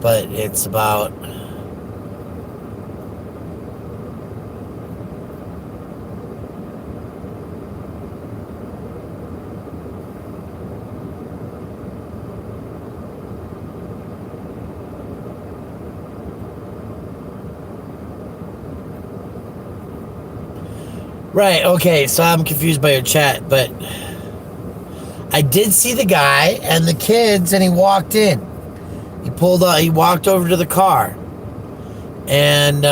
But it's about Right, okay, so I'm confused by your chat, but I did see the guy and the kids, and he walked in. He pulled up, he walked over to the car, and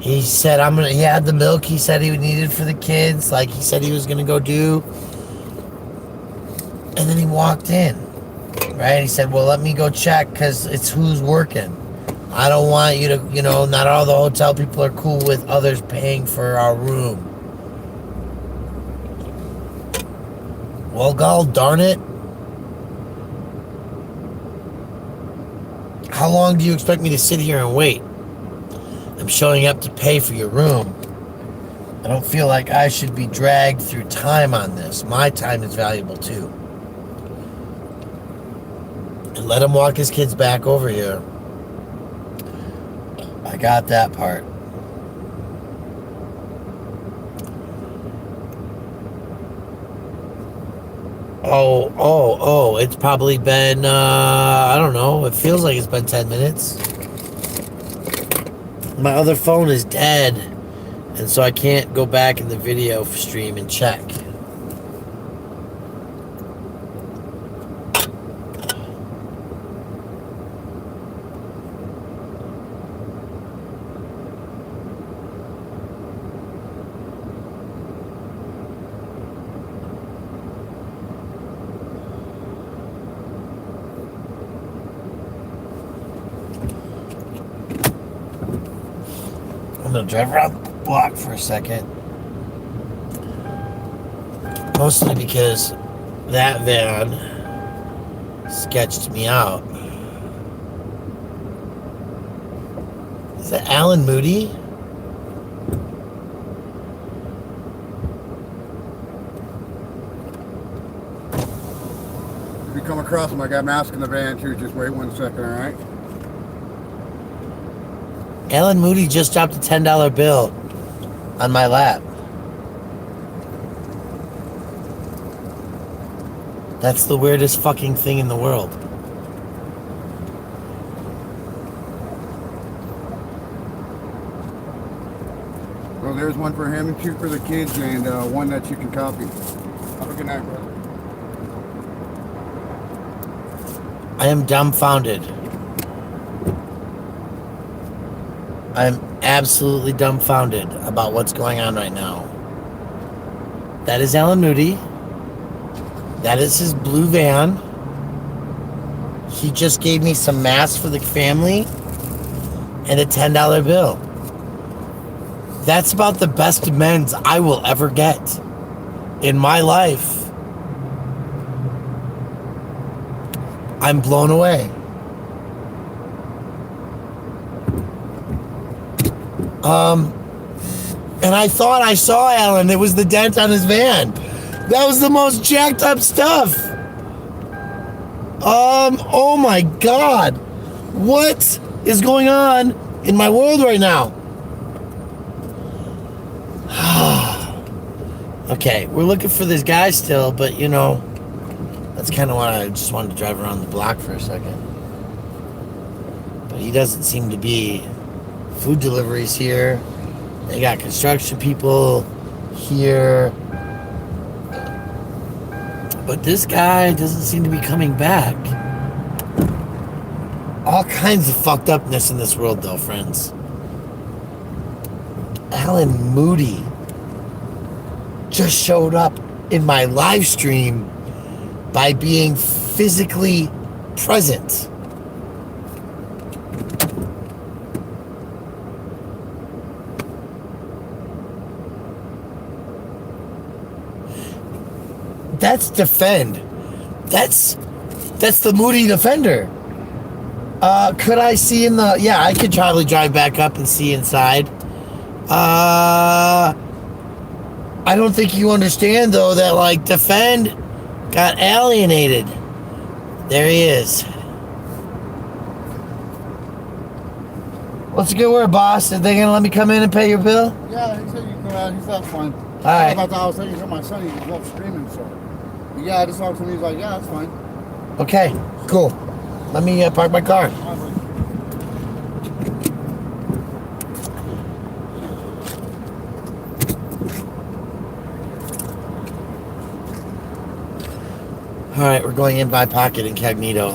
he said, he had the milk he said he needed for the kids, like he said he was gonna go do. And then he walked in, right? He said, well, let me go check, because it's who's working. I don't want you to, not all the hotel people are cool with others paying for our room. Well, god darn it. How long do you expect me to sit here and wait? I'm showing up to pay for your room. I don't feel like I should be dragged through time on this. My time is valuable too. And let him walk his kids back over here. I got that part. Oh, it's probably been, I don't know, it feels like it's been 10 minutes. My other phone is dead, and so I can't go back in the video stream and check. I'm gonna drive around the block for a second. Mostly because that van sketched me out. Is that Alan Moody? If you come across him, I got mask in the van too. Just wait 1 second, all right? Alan Moody just dropped a $10 bill on my lap. That's the weirdest fucking thing in the world. Well, there's one for him and two for the kids, and one that you can copy. Have a good night, brother. I am dumbfounded. I'm absolutely dumbfounded about what's going on right now. That is Alan Moody. That is his blue van. He just gave me some masks for the family and a $10 bill. That's about the best amends I will ever get in my life. I'm blown away. And I thought I saw Alan. It was the dent on his van. That was the most jacked up stuff. Oh my God. What is going on in my world right now? Okay, we're looking for this guy still, but that's kind of why I just wanted to drive around the block for a second. But he doesn't seem to be. Food deliveries here. They got construction people here. But this guy doesn't seem to be coming back. All kinds of fucked upness in this world, though, friends. Alan Moody just showed up in my live stream by being physically present. That's Defend. That's the Moody Defender. Could I see in the... Yeah, I could probably drive back up and see inside. I don't think you understand, though, that, Defend got alienated. There he is. What's a good word, boss? Are they going to let me come in and pay your bill? Yeah, he said you can go out. He said that's fine. All right. I was saying, my son, he loves screaming, so... Yeah, I just talked to him. He's like, yeah, that's fine. Okay, cool. Let me park my car. All right, we're going in by pocket incognito.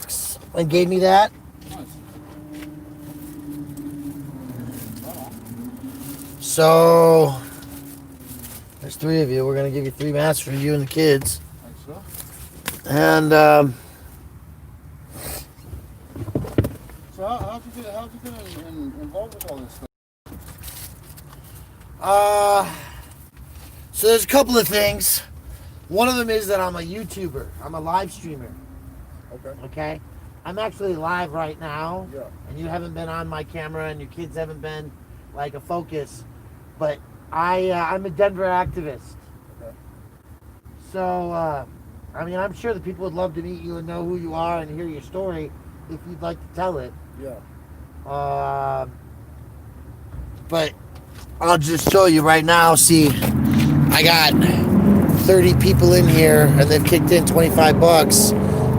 Someone gave me that. So there's 3 of you. We're gonna give you 3 masks for you and the kids. Thanks, sir. And So how'd you get involved with all this stuff? so there's a couple of things. One of them is that I'm a YouTuber. I'm a live streamer. Okay. Okay, I'm actually live right now, Yeah. and you haven't been on my camera, and your kids haven't been like a focus. But I'm a Denver activist. Okay. So I mean, I'm sure that people would love to meet you and know who you are and hear your story if you'd like to tell it. Yeah. But I'll just show you right now. See, I got 30 people in here, and they've kicked in $25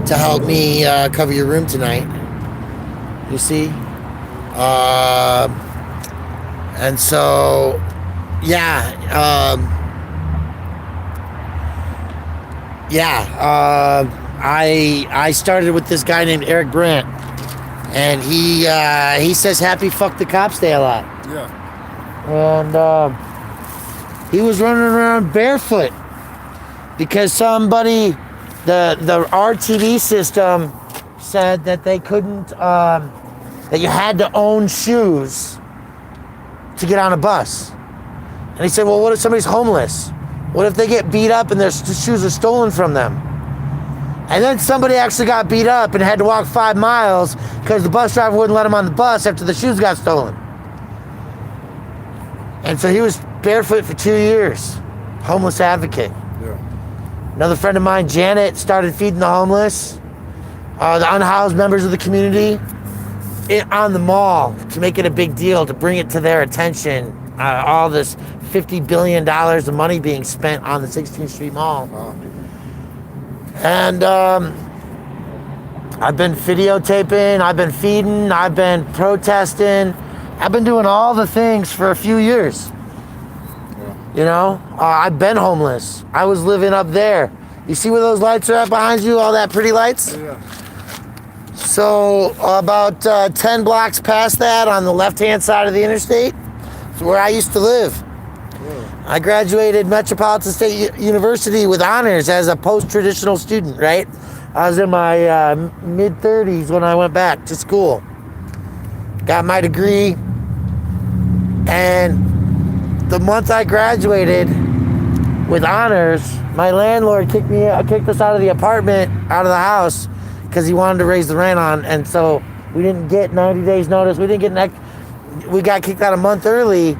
to help me cover your room tonight. You see? And so, yeah. I started with this guy named Eric Brandt, and he says happy fuck the cops day a lot. Yeah. And he was running around barefoot because somebody, the RTV system said that they couldn't, that you had to own shoes to get on a bus. And he said, well, what if somebody's homeless? What if they get beat up and their shoes are stolen from them? And then somebody actually got beat up and had to walk 5 miles because the bus driver wouldn't let him on the bus after the shoes got stolen. And so he was barefoot for 2 years, homeless advocate. Yeah. Another friend of mine, Janet, started feeding the homeless, the unhoused members of the community, on the mall to make it a big deal, to bring it to their attention. All this $50 billion of money being spent on the 16th Street Mall. And I've been videotaping, I've been feeding, I've been protesting. I've been doing all the things for a few years. You know, I've been homeless. I was living up there. You see where those lights are at behind you, all that pretty lights? Yeah. So about 10 blocks past that on the left-hand side of the interstate is where I used to live. I graduated Metropolitan State University with honors as a post-traditional student, right? I was in my mid-30s when I went back to school. Got my degree, and the month I graduated with honors, my landlord kicked us out of the apartment, out of the house, because he wanted to raise the rent on, and so we didn't get 90 days notice. We got kicked out a month early,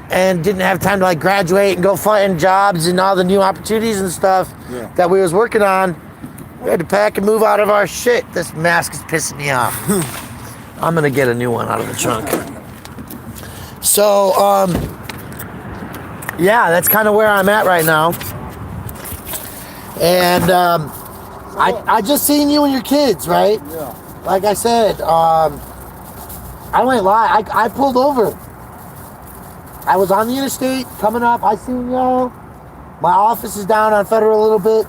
and didn't have time to like graduate and go find jobs and all the new opportunities and stuff that we was working on. We had to pack and move out of our shit. This mask is pissing me off. I'm gonna get a new one out of the trunk. So, yeah, that's kind of where I'm at right now. And I just seen you and your kids, right? Yeah. Like I said, I went live. I pulled over. I was on the interstate coming up. I seen y'all. My office is down on Federal a little bit.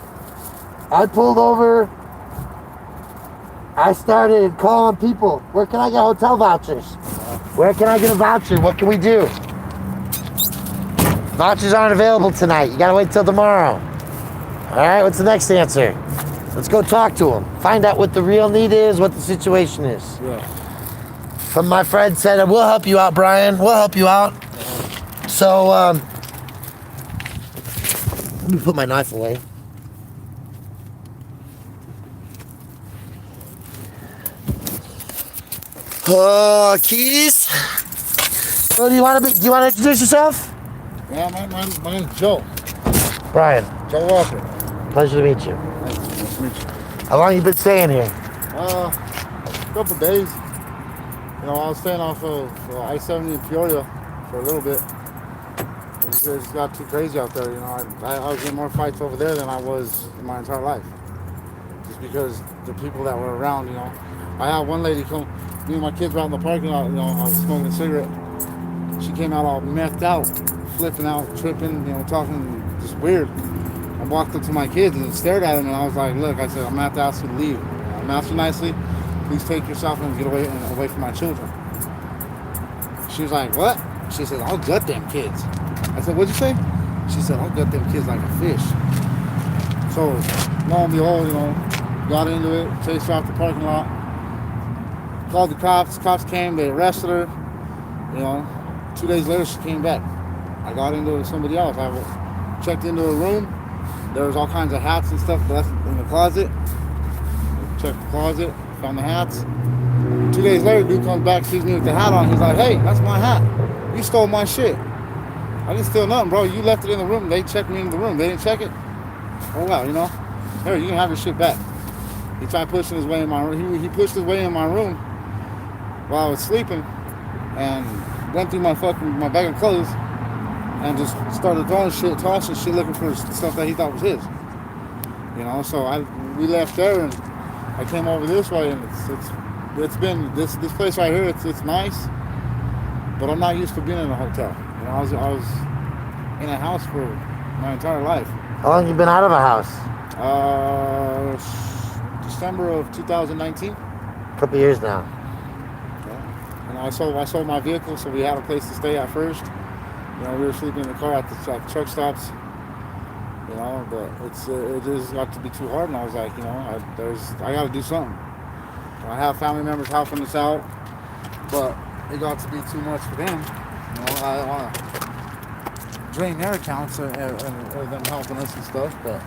I pulled over. I started calling people. Where can I get hotel vouchers? Where can I get a voucher? What can we do? Vouchers aren't available tonight. You gotta wait till tomorrow. All right, what's the next answer? Let's go talk to them. Find out what the real need is, what the situation is. Yeah. From my friend said, we'll help you out, Brian. We'll help you out. So, let me put my knife away. Keys. So do you want to introduce yourself? Yeah, my name's Joe. Brian. Joe Walker. Pleasure to meet you. Nice to meet you. How long you been staying here? A couple of days. You know, I was staying off of I-70 in Peoria for a little bit. It just got too crazy out there, you know. I was in more fights over there than I was in my entire life. just because the people that were around, you know. I had one lady come, me and my kids were out in the parking lot, you know, I was smoking a cigarette. She came out all methed out, flipping out, tripping, you know, talking just weird. I walked up to my kids and stared at them, and I was like, look, I said, I'm gonna have to ask you to leave. I'm asking you nicely, please take yourself and get away from my children. She was like, what? She said, I'll gut them kids. I said, what'd you say? She said, I'll gut them kids like a fish. So, lo and behold, you know, got into it, chased her off the parking lot, called the cops. Cops came, they arrested her. You know, 2 days later, she came back. I got into it with somebody else. I checked into her room. There was all kinds of hats and stuff left in the closet. Checked the closet, found the hats. 2 days later, dude comes back, sees me with the hat on. He's like, hey, that's my hat. You stole my shit. I didn't steal nothing, bro. You left it in the room. They checked me in the room. They didn't check it. Oh, well, you know. Here, you can have your shit back. He tried pushing his way in my room. He pushed his way in my room while I was sleeping and went through my bag of clothes and just started throwing shit, tossing shit, looking for stuff that he thought was his. You know, so we left there and I came over this way, and it's been this place right here. It's nice, but I'm not used to being in a hotel. You know, I was in a house for my entire life. How long have you been out of a house? December of 2019. A couple years now. Yeah. And I sold my vehicle, so we had a place to stay at first. You know, we were sleeping in the car at the truck stops. You know, but it just got to be too hard, and I was like, you know, I got to do something. I have family members helping us out, but it got to be too much for them. You know, I don't want to drain their accounts or them helping us and stuff, but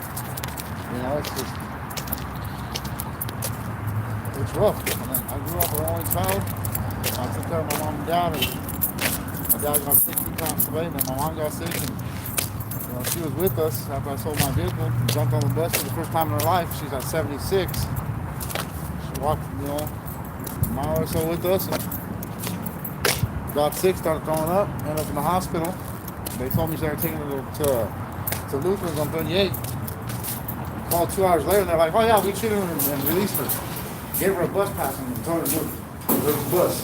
you know, it's rough. I mean, I grew up an only child. I took care of my mom and dad, and my dad got sick, he passed away, and then my mom got sick, and you know, she was with us after I sold my vehicle, jumped on the bus for the first time in her life. She's at 76. She walked, you know, a mile or so with us, and got sick, started throwing up, ended up in the hospital. They told me they were taking her to Luther's on 38. Called 2 hours later, and they're like, oh yeah, we treated her and released her. Gave her a bus pass and told her to move. There was a bus.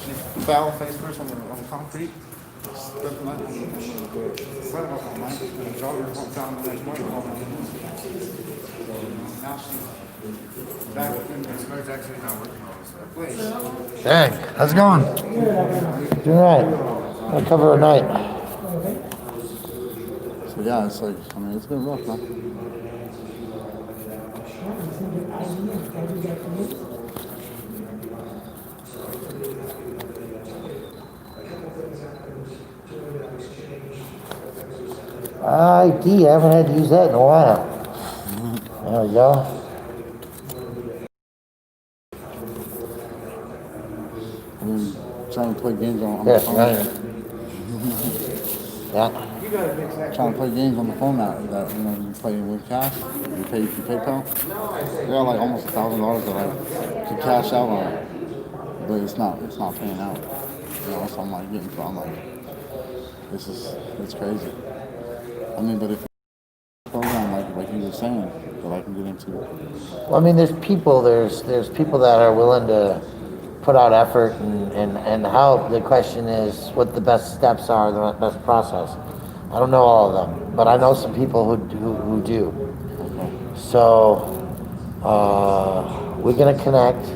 She fell face first on the concrete. Dang, how's it going? Doing all right. I'll cover a night. So yeah, it's like, I mean, it's been rough, man. ID, I haven't had to use that in a while. There we go. Trying to play games on Yeah, the phone. Yeah. Trying to play games on the phone that you know, you play with cash, you pay PayPal. They got like almost $1,000 that I could cash out on, but it's not paying out. You know, so I'm like getting from like, it's crazy. I mean, but if program like you were saying that I can get into. Well, I mean, there's people that are willing to put out effort and help. The question is what the best steps are, the best process. I don't know all of them, but I know some people who do. So we're gonna connect.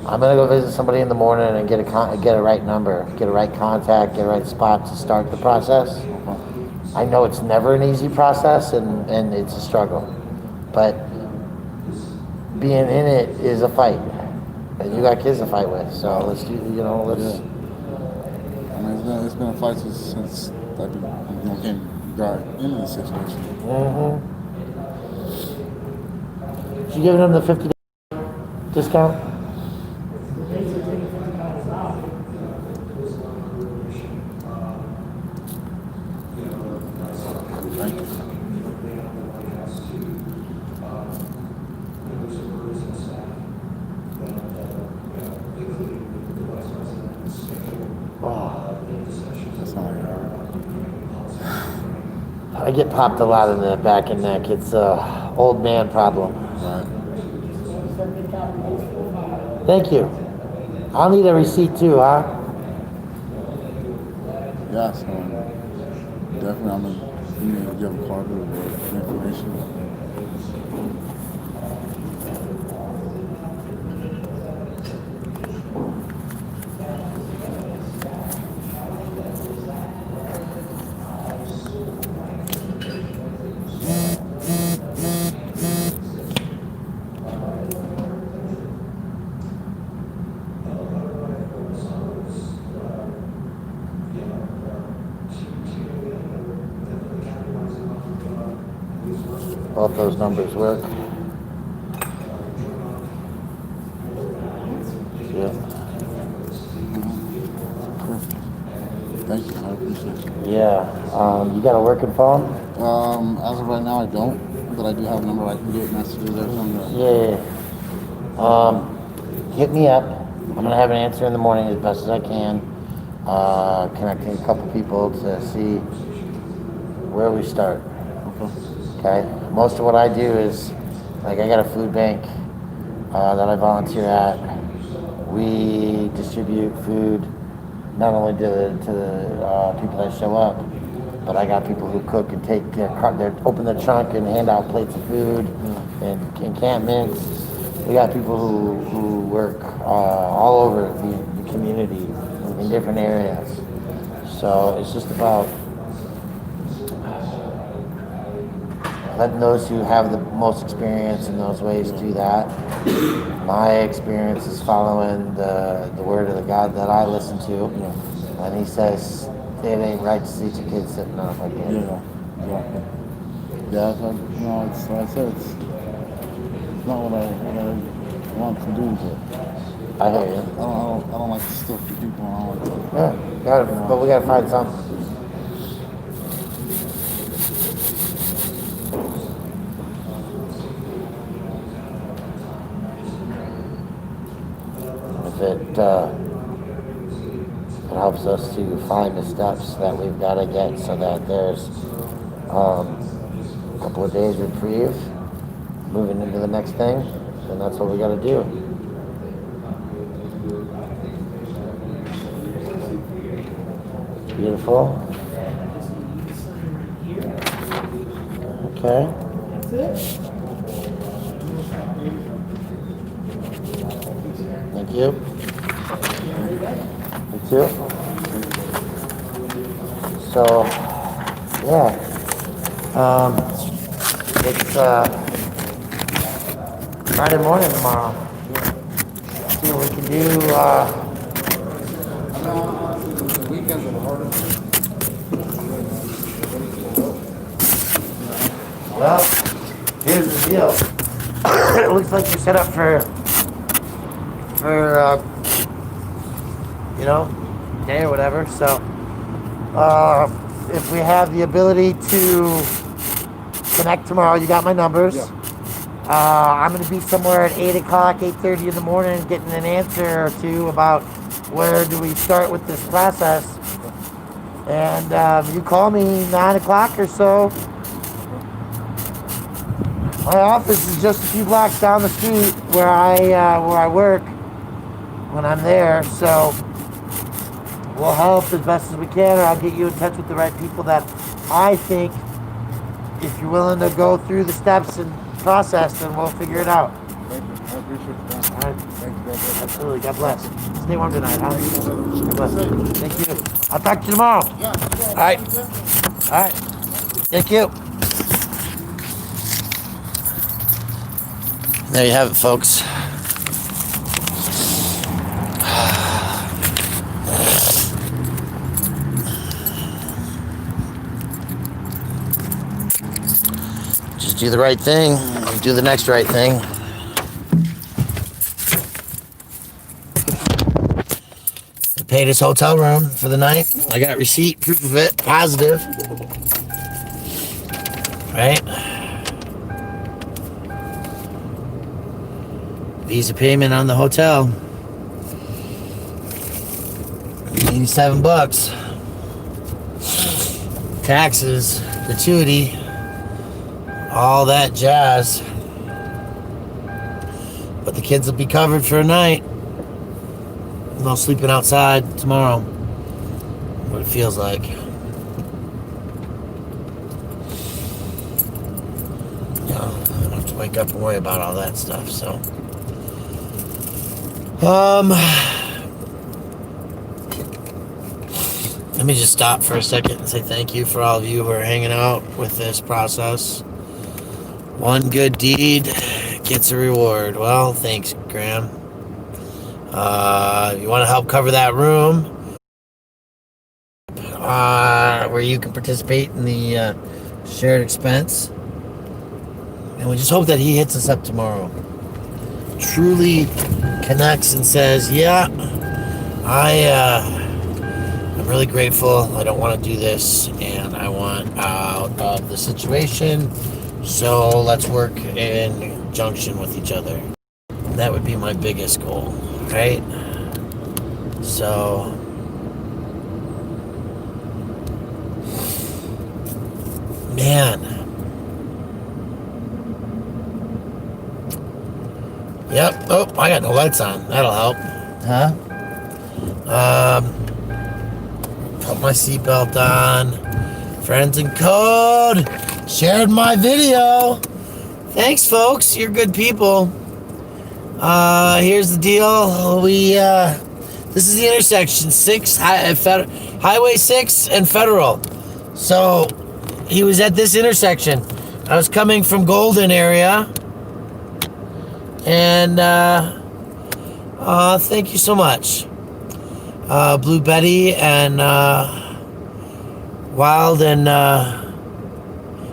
I'm gonna go visit somebody in the morning and get a right number, get a right contact, get a right spot to start the process. I know it's never an easy process and it's a struggle, but being in it is a fight. And you got kids to fight with, so let's do. You know, let's. Yeah. I mean, it's been a fight since I got into the situation. You giving them the $50 discount? Thank you. I get popped a lot in the back and neck. It's old man problem. Right. Thank you. I'll need a receipt too, huh? Yeah, so definitely I'm gonna give a card with the information. Both those numbers work. Yeah. Thank you, I appreciate it. Yeah. You got a working phone? As of right now, I don't, but I do have a number I can get messages there from the. Yeah. Hit me up. I'm gonna have an answer in the morning as best as I can. Connecting a couple people to see where we start. Okay. Okay. Most of what I do is, like, I got a food bank that I volunteer at. We distribute food not only to the people that show up, but I got people who cook and take open the trunk and hand out plates of food and encampments. We got people who work all over the community in different areas. So it's just about letting those who have the most experience in those ways do that. My experience is following the word of the God that I listen to. And he says, it ain't right to see two kids sitting on like that. Yeah, exactly. Yeah, so, it's like I said, it's not what I want to do, but I hear you. I don't like to stuff the people. I don't like to. Yeah, but we gotta find something. If it helps us to find the steps that we've got to get so that there's a couple of days reprieve moving into the next thing, then that's what we got to do. Beautiful. Okay. Thank you. Me too. So, yeah. It's Friday morning tomorrow. See what we can do. The weekends are the hardest. Well, here's the deal. It looks like you're set up for day or whatever. So, if we have the ability to connect tomorrow, you got my numbers. Yeah. I'm going to be somewhere at 8 o'clock, 8:30 in the morning, getting an answer or two about where do we start with this process. And you call me 9 o'clock or so. My office is just a few blocks down the street where I work when I'm there, so we'll help as best as we can, or I'll get you in touch with the right people that I think, if you're willing to go through the steps and process, then we'll figure it out. Thank you. I appreciate that. All right. Thank you, God bless. Absolutely. God bless. Stay warm tonight, huh? God bless. Thank you. I'll talk to you tomorrow. All right. All right. Thank you. There you have it, folks. Just do the right thing. Do the next right thing. Paid his hotel room for the night. I got receipt, proof of it, positive. Right? Visa payment on the hotel. $87. Taxes, gratuity, all that jazz. But the kids will be covered for a night. No sleeping outside tomorrow. What it feels like. I don't have to wake up and worry about all that stuff. So, let me just stop for a second and say thank you for all of you who are hanging out with this process. One good deed gets a reward. Well, thanks, Graham. You want to help cover that room where you can participate in the shared expense. And we just hope that he hits us up tomorrow. Truly connects and says, yeah, I'm really grateful. I don't want to do this, and I want out of the situation. So let's work in conjunction with each other. That would be my biggest goal, right? So, man. Yep. Oh, I got no lights on. That'll help. Huh? Put my seatbelt on. Friends and code. Shared my video. Thanks, folks. You're good people. Here's the deal. This is the intersection 6, Highway 6 and Federal. So, he was at this intersection. I was coming from Golden area. And, thank you so much. Blue Betty and,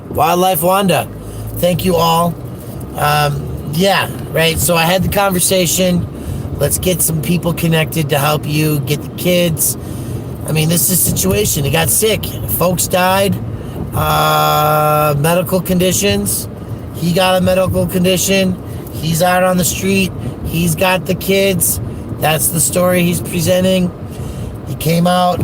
Wildlife Wanda. Thank you all. Yeah, right. So I had the conversation. Let's get some people connected to help you get the kids. I mean, this is a situation. He got sick. Folks died. Medical conditions. He got a medical condition. He's out on the street. He's got the kids. That's the story he's presenting. He came out.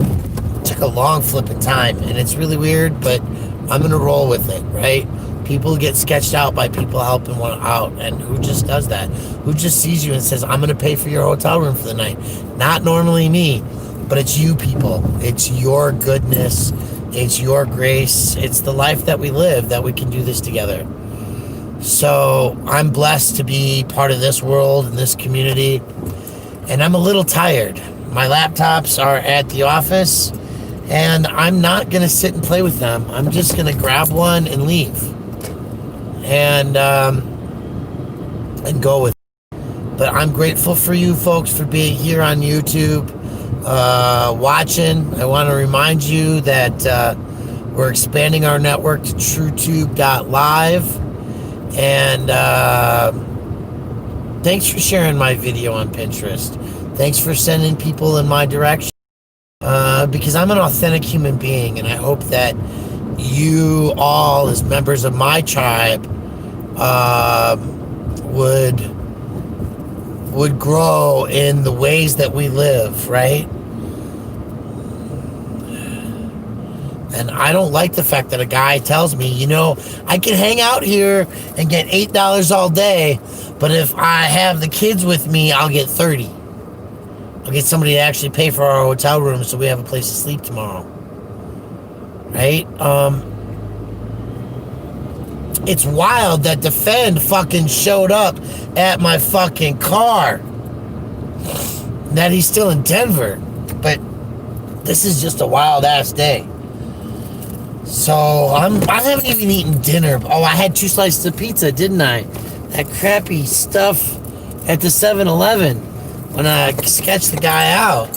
Took a long flipping time. And it's really weird, but I'm going to roll with it, right? People get sketched out by people helping one out. And who just does that? Who just sees you and says, I'm going to pay for your hotel room for the night? Not normally me, but it's you people. It's your goodness. It's your grace. It's the life that we live that we can do this together. So I'm blessed to be part of this world and this community. And I'm a little tired. My laptops are at the office. And I'm not going to sit and play with them. I'm just going to grab one and leave. And go with it. But I'm grateful for you folks for being here on YouTube, watching. I want to remind you that we're expanding our network to TrueTube.live. And thanks for sharing my video on Pinterest. Thanks for sending people in my direction. Because I'm an authentic human being, and I hope that you all, as members of my tribe, would grow in the ways that we live, right? And I don't like the fact that a guy tells me, you know, I can hang out here and get $8 all day, but if I have the kids with me, I'll get 30. I'll get somebody to actually pay for our hotel room so we have a place to sleep tomorrow. Right? It's wild that Defend fucking showed up at my fucking car. That he's still in Denver. But this is just a wild ass day. So I haven't even eaten dinner. Oh, I had 2 slices of pizza, didn't I? That crappy stuff at the 7-Eleven when I sketched the guy out.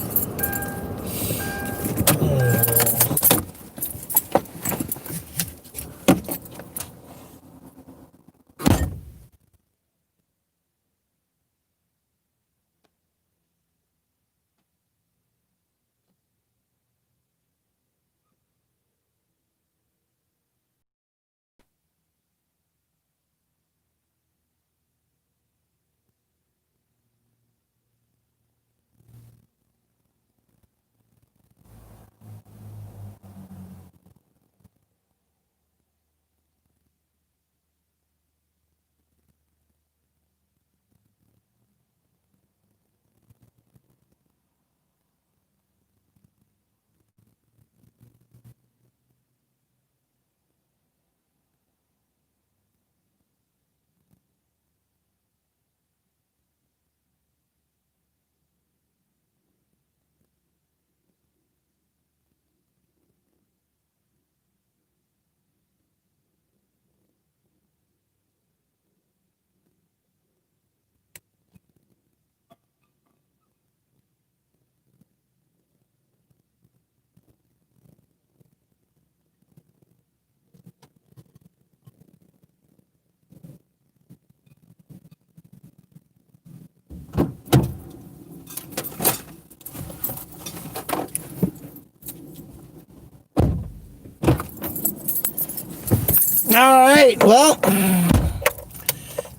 right. Well,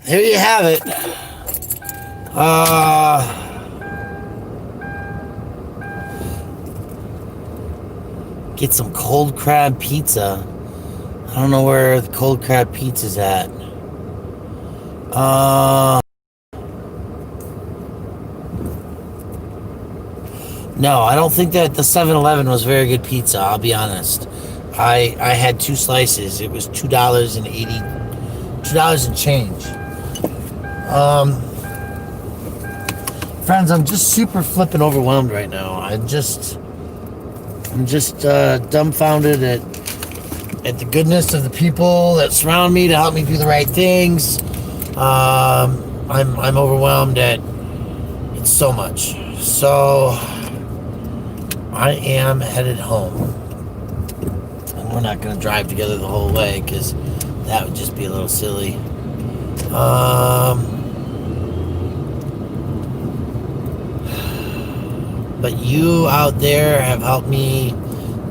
there you have it. Get some cold crab pizza. I don't know where the cold crab pizza's at. No, I don't think that the 7-Eleven was very good pizza, I'll be honest. I had 2 slices. It was $2 and change. Friends, I'm just super flipping overwhelmed right now. I'm just dumbfounded at the goodness of the people that surround me to help me do the right things. I'm overwhelmed at it's so much. So I am headed home. And we're not going to drive together the whole way because that would just be a little silly. But you out there have helped me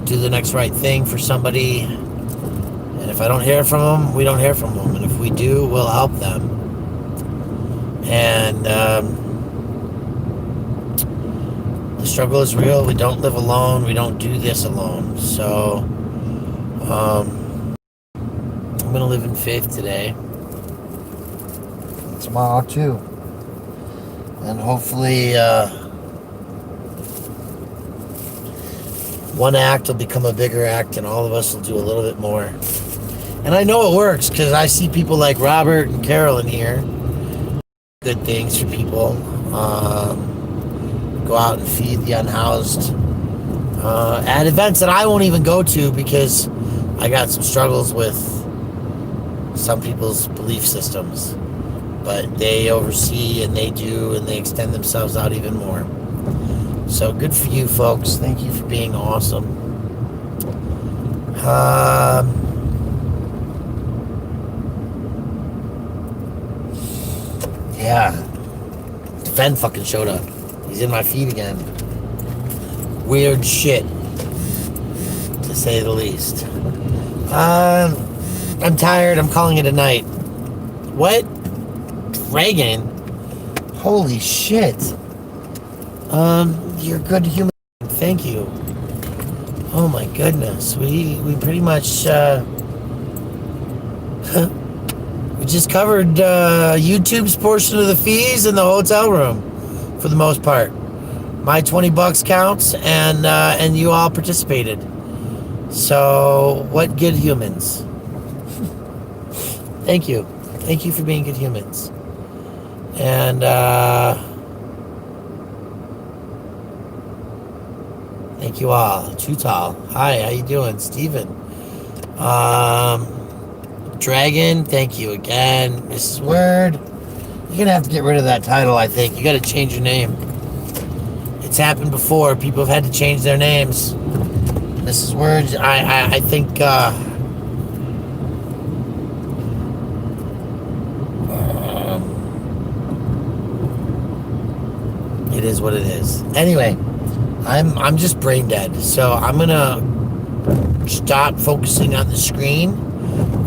do the next right thing for somebody. And if I don't hear from them, we don't hear from them. And if we do, we'll help them. And the struggle is real. We don't live alone. We don't do this alone. So I'm going to live in faith today. And tomorrow too. And hopefully one act will become a bigger act and all of us will do a little bit more. And I know it works because I see people like Robert and Carol in here. Good things for people. Go out and feed the unhoused. At events that I won't even go to because I got some struggles with some people's belief systems. But they oversee and they do and they extend themselves out even more. So good for you folks. Thank you for being awesome. Yeah. Fen fucking showed up. He's in my feed again. Weird shit, to say the least. I'm tired. I'm calling it a night. What? Reagan? Holy shit. You're a good human. Thank you. Oh my goodness. We pretty much we just covered YouTube's portion of the fees in the hotel room for the most part. My $20 counts and you all participated. So what good humans. Thank you. Thank you for being good humans. And thank you all. Chutal. Hi, how you doing? Steven. Dragon, thank you again. Mrs. Word. You're gonna have to get rid of that title, I think. You gotta change your name. It's happened before. People have had to change their names. Mrs. Word, I think it is what it is. Anyway, I'm just brain dead. So I'm gonna stop focusing on the screen.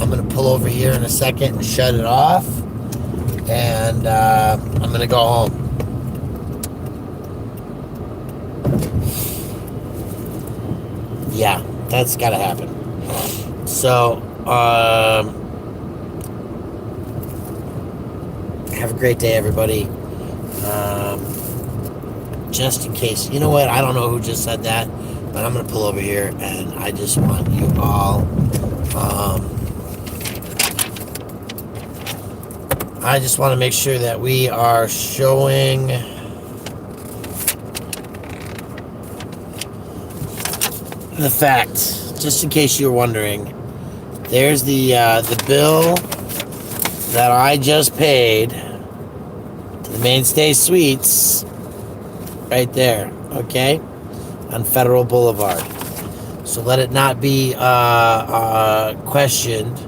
I'm gonna pull over here in a second and shut it off. And I'm gonna go home. Yeah, that's gotta happen. So have a great day, everybody. Just in case, you know what, I don't know who just said that, but I'm gonna pull over here and I just want you all I just want to make sure that we are showing the fact, just in case you're wondering. There's the bill that I just paid to the Mainstay Suites right there, okay, on Federal Boulevard. So let it not be questioned.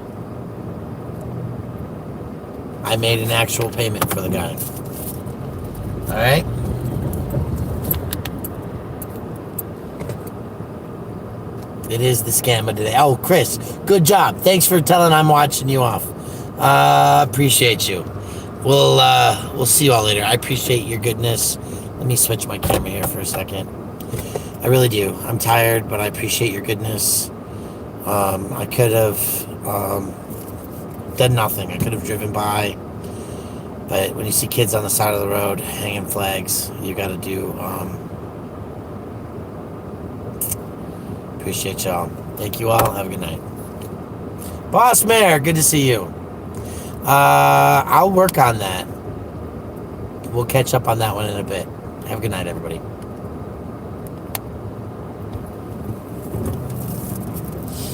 I made an actual payment for the guy. All right. It is the scam of today. Oh, Chris, good job. Thanks for telling I'm watching you off. Appreciate you. We'll see you all later. I appreciate your goodness. Let me switch my camera here for a second. I really do. I'm tired, but I appreciate your goodness. I could have done nothing. I could have driven by. But when you see kids on the side of the road hanging flags, you got to do. Appreciate y'all. Thank you all. Have a good night. Boss Mayor, good to see you. I'll work on that. We'll catch up on that one in a bit. Have a good night, everybody.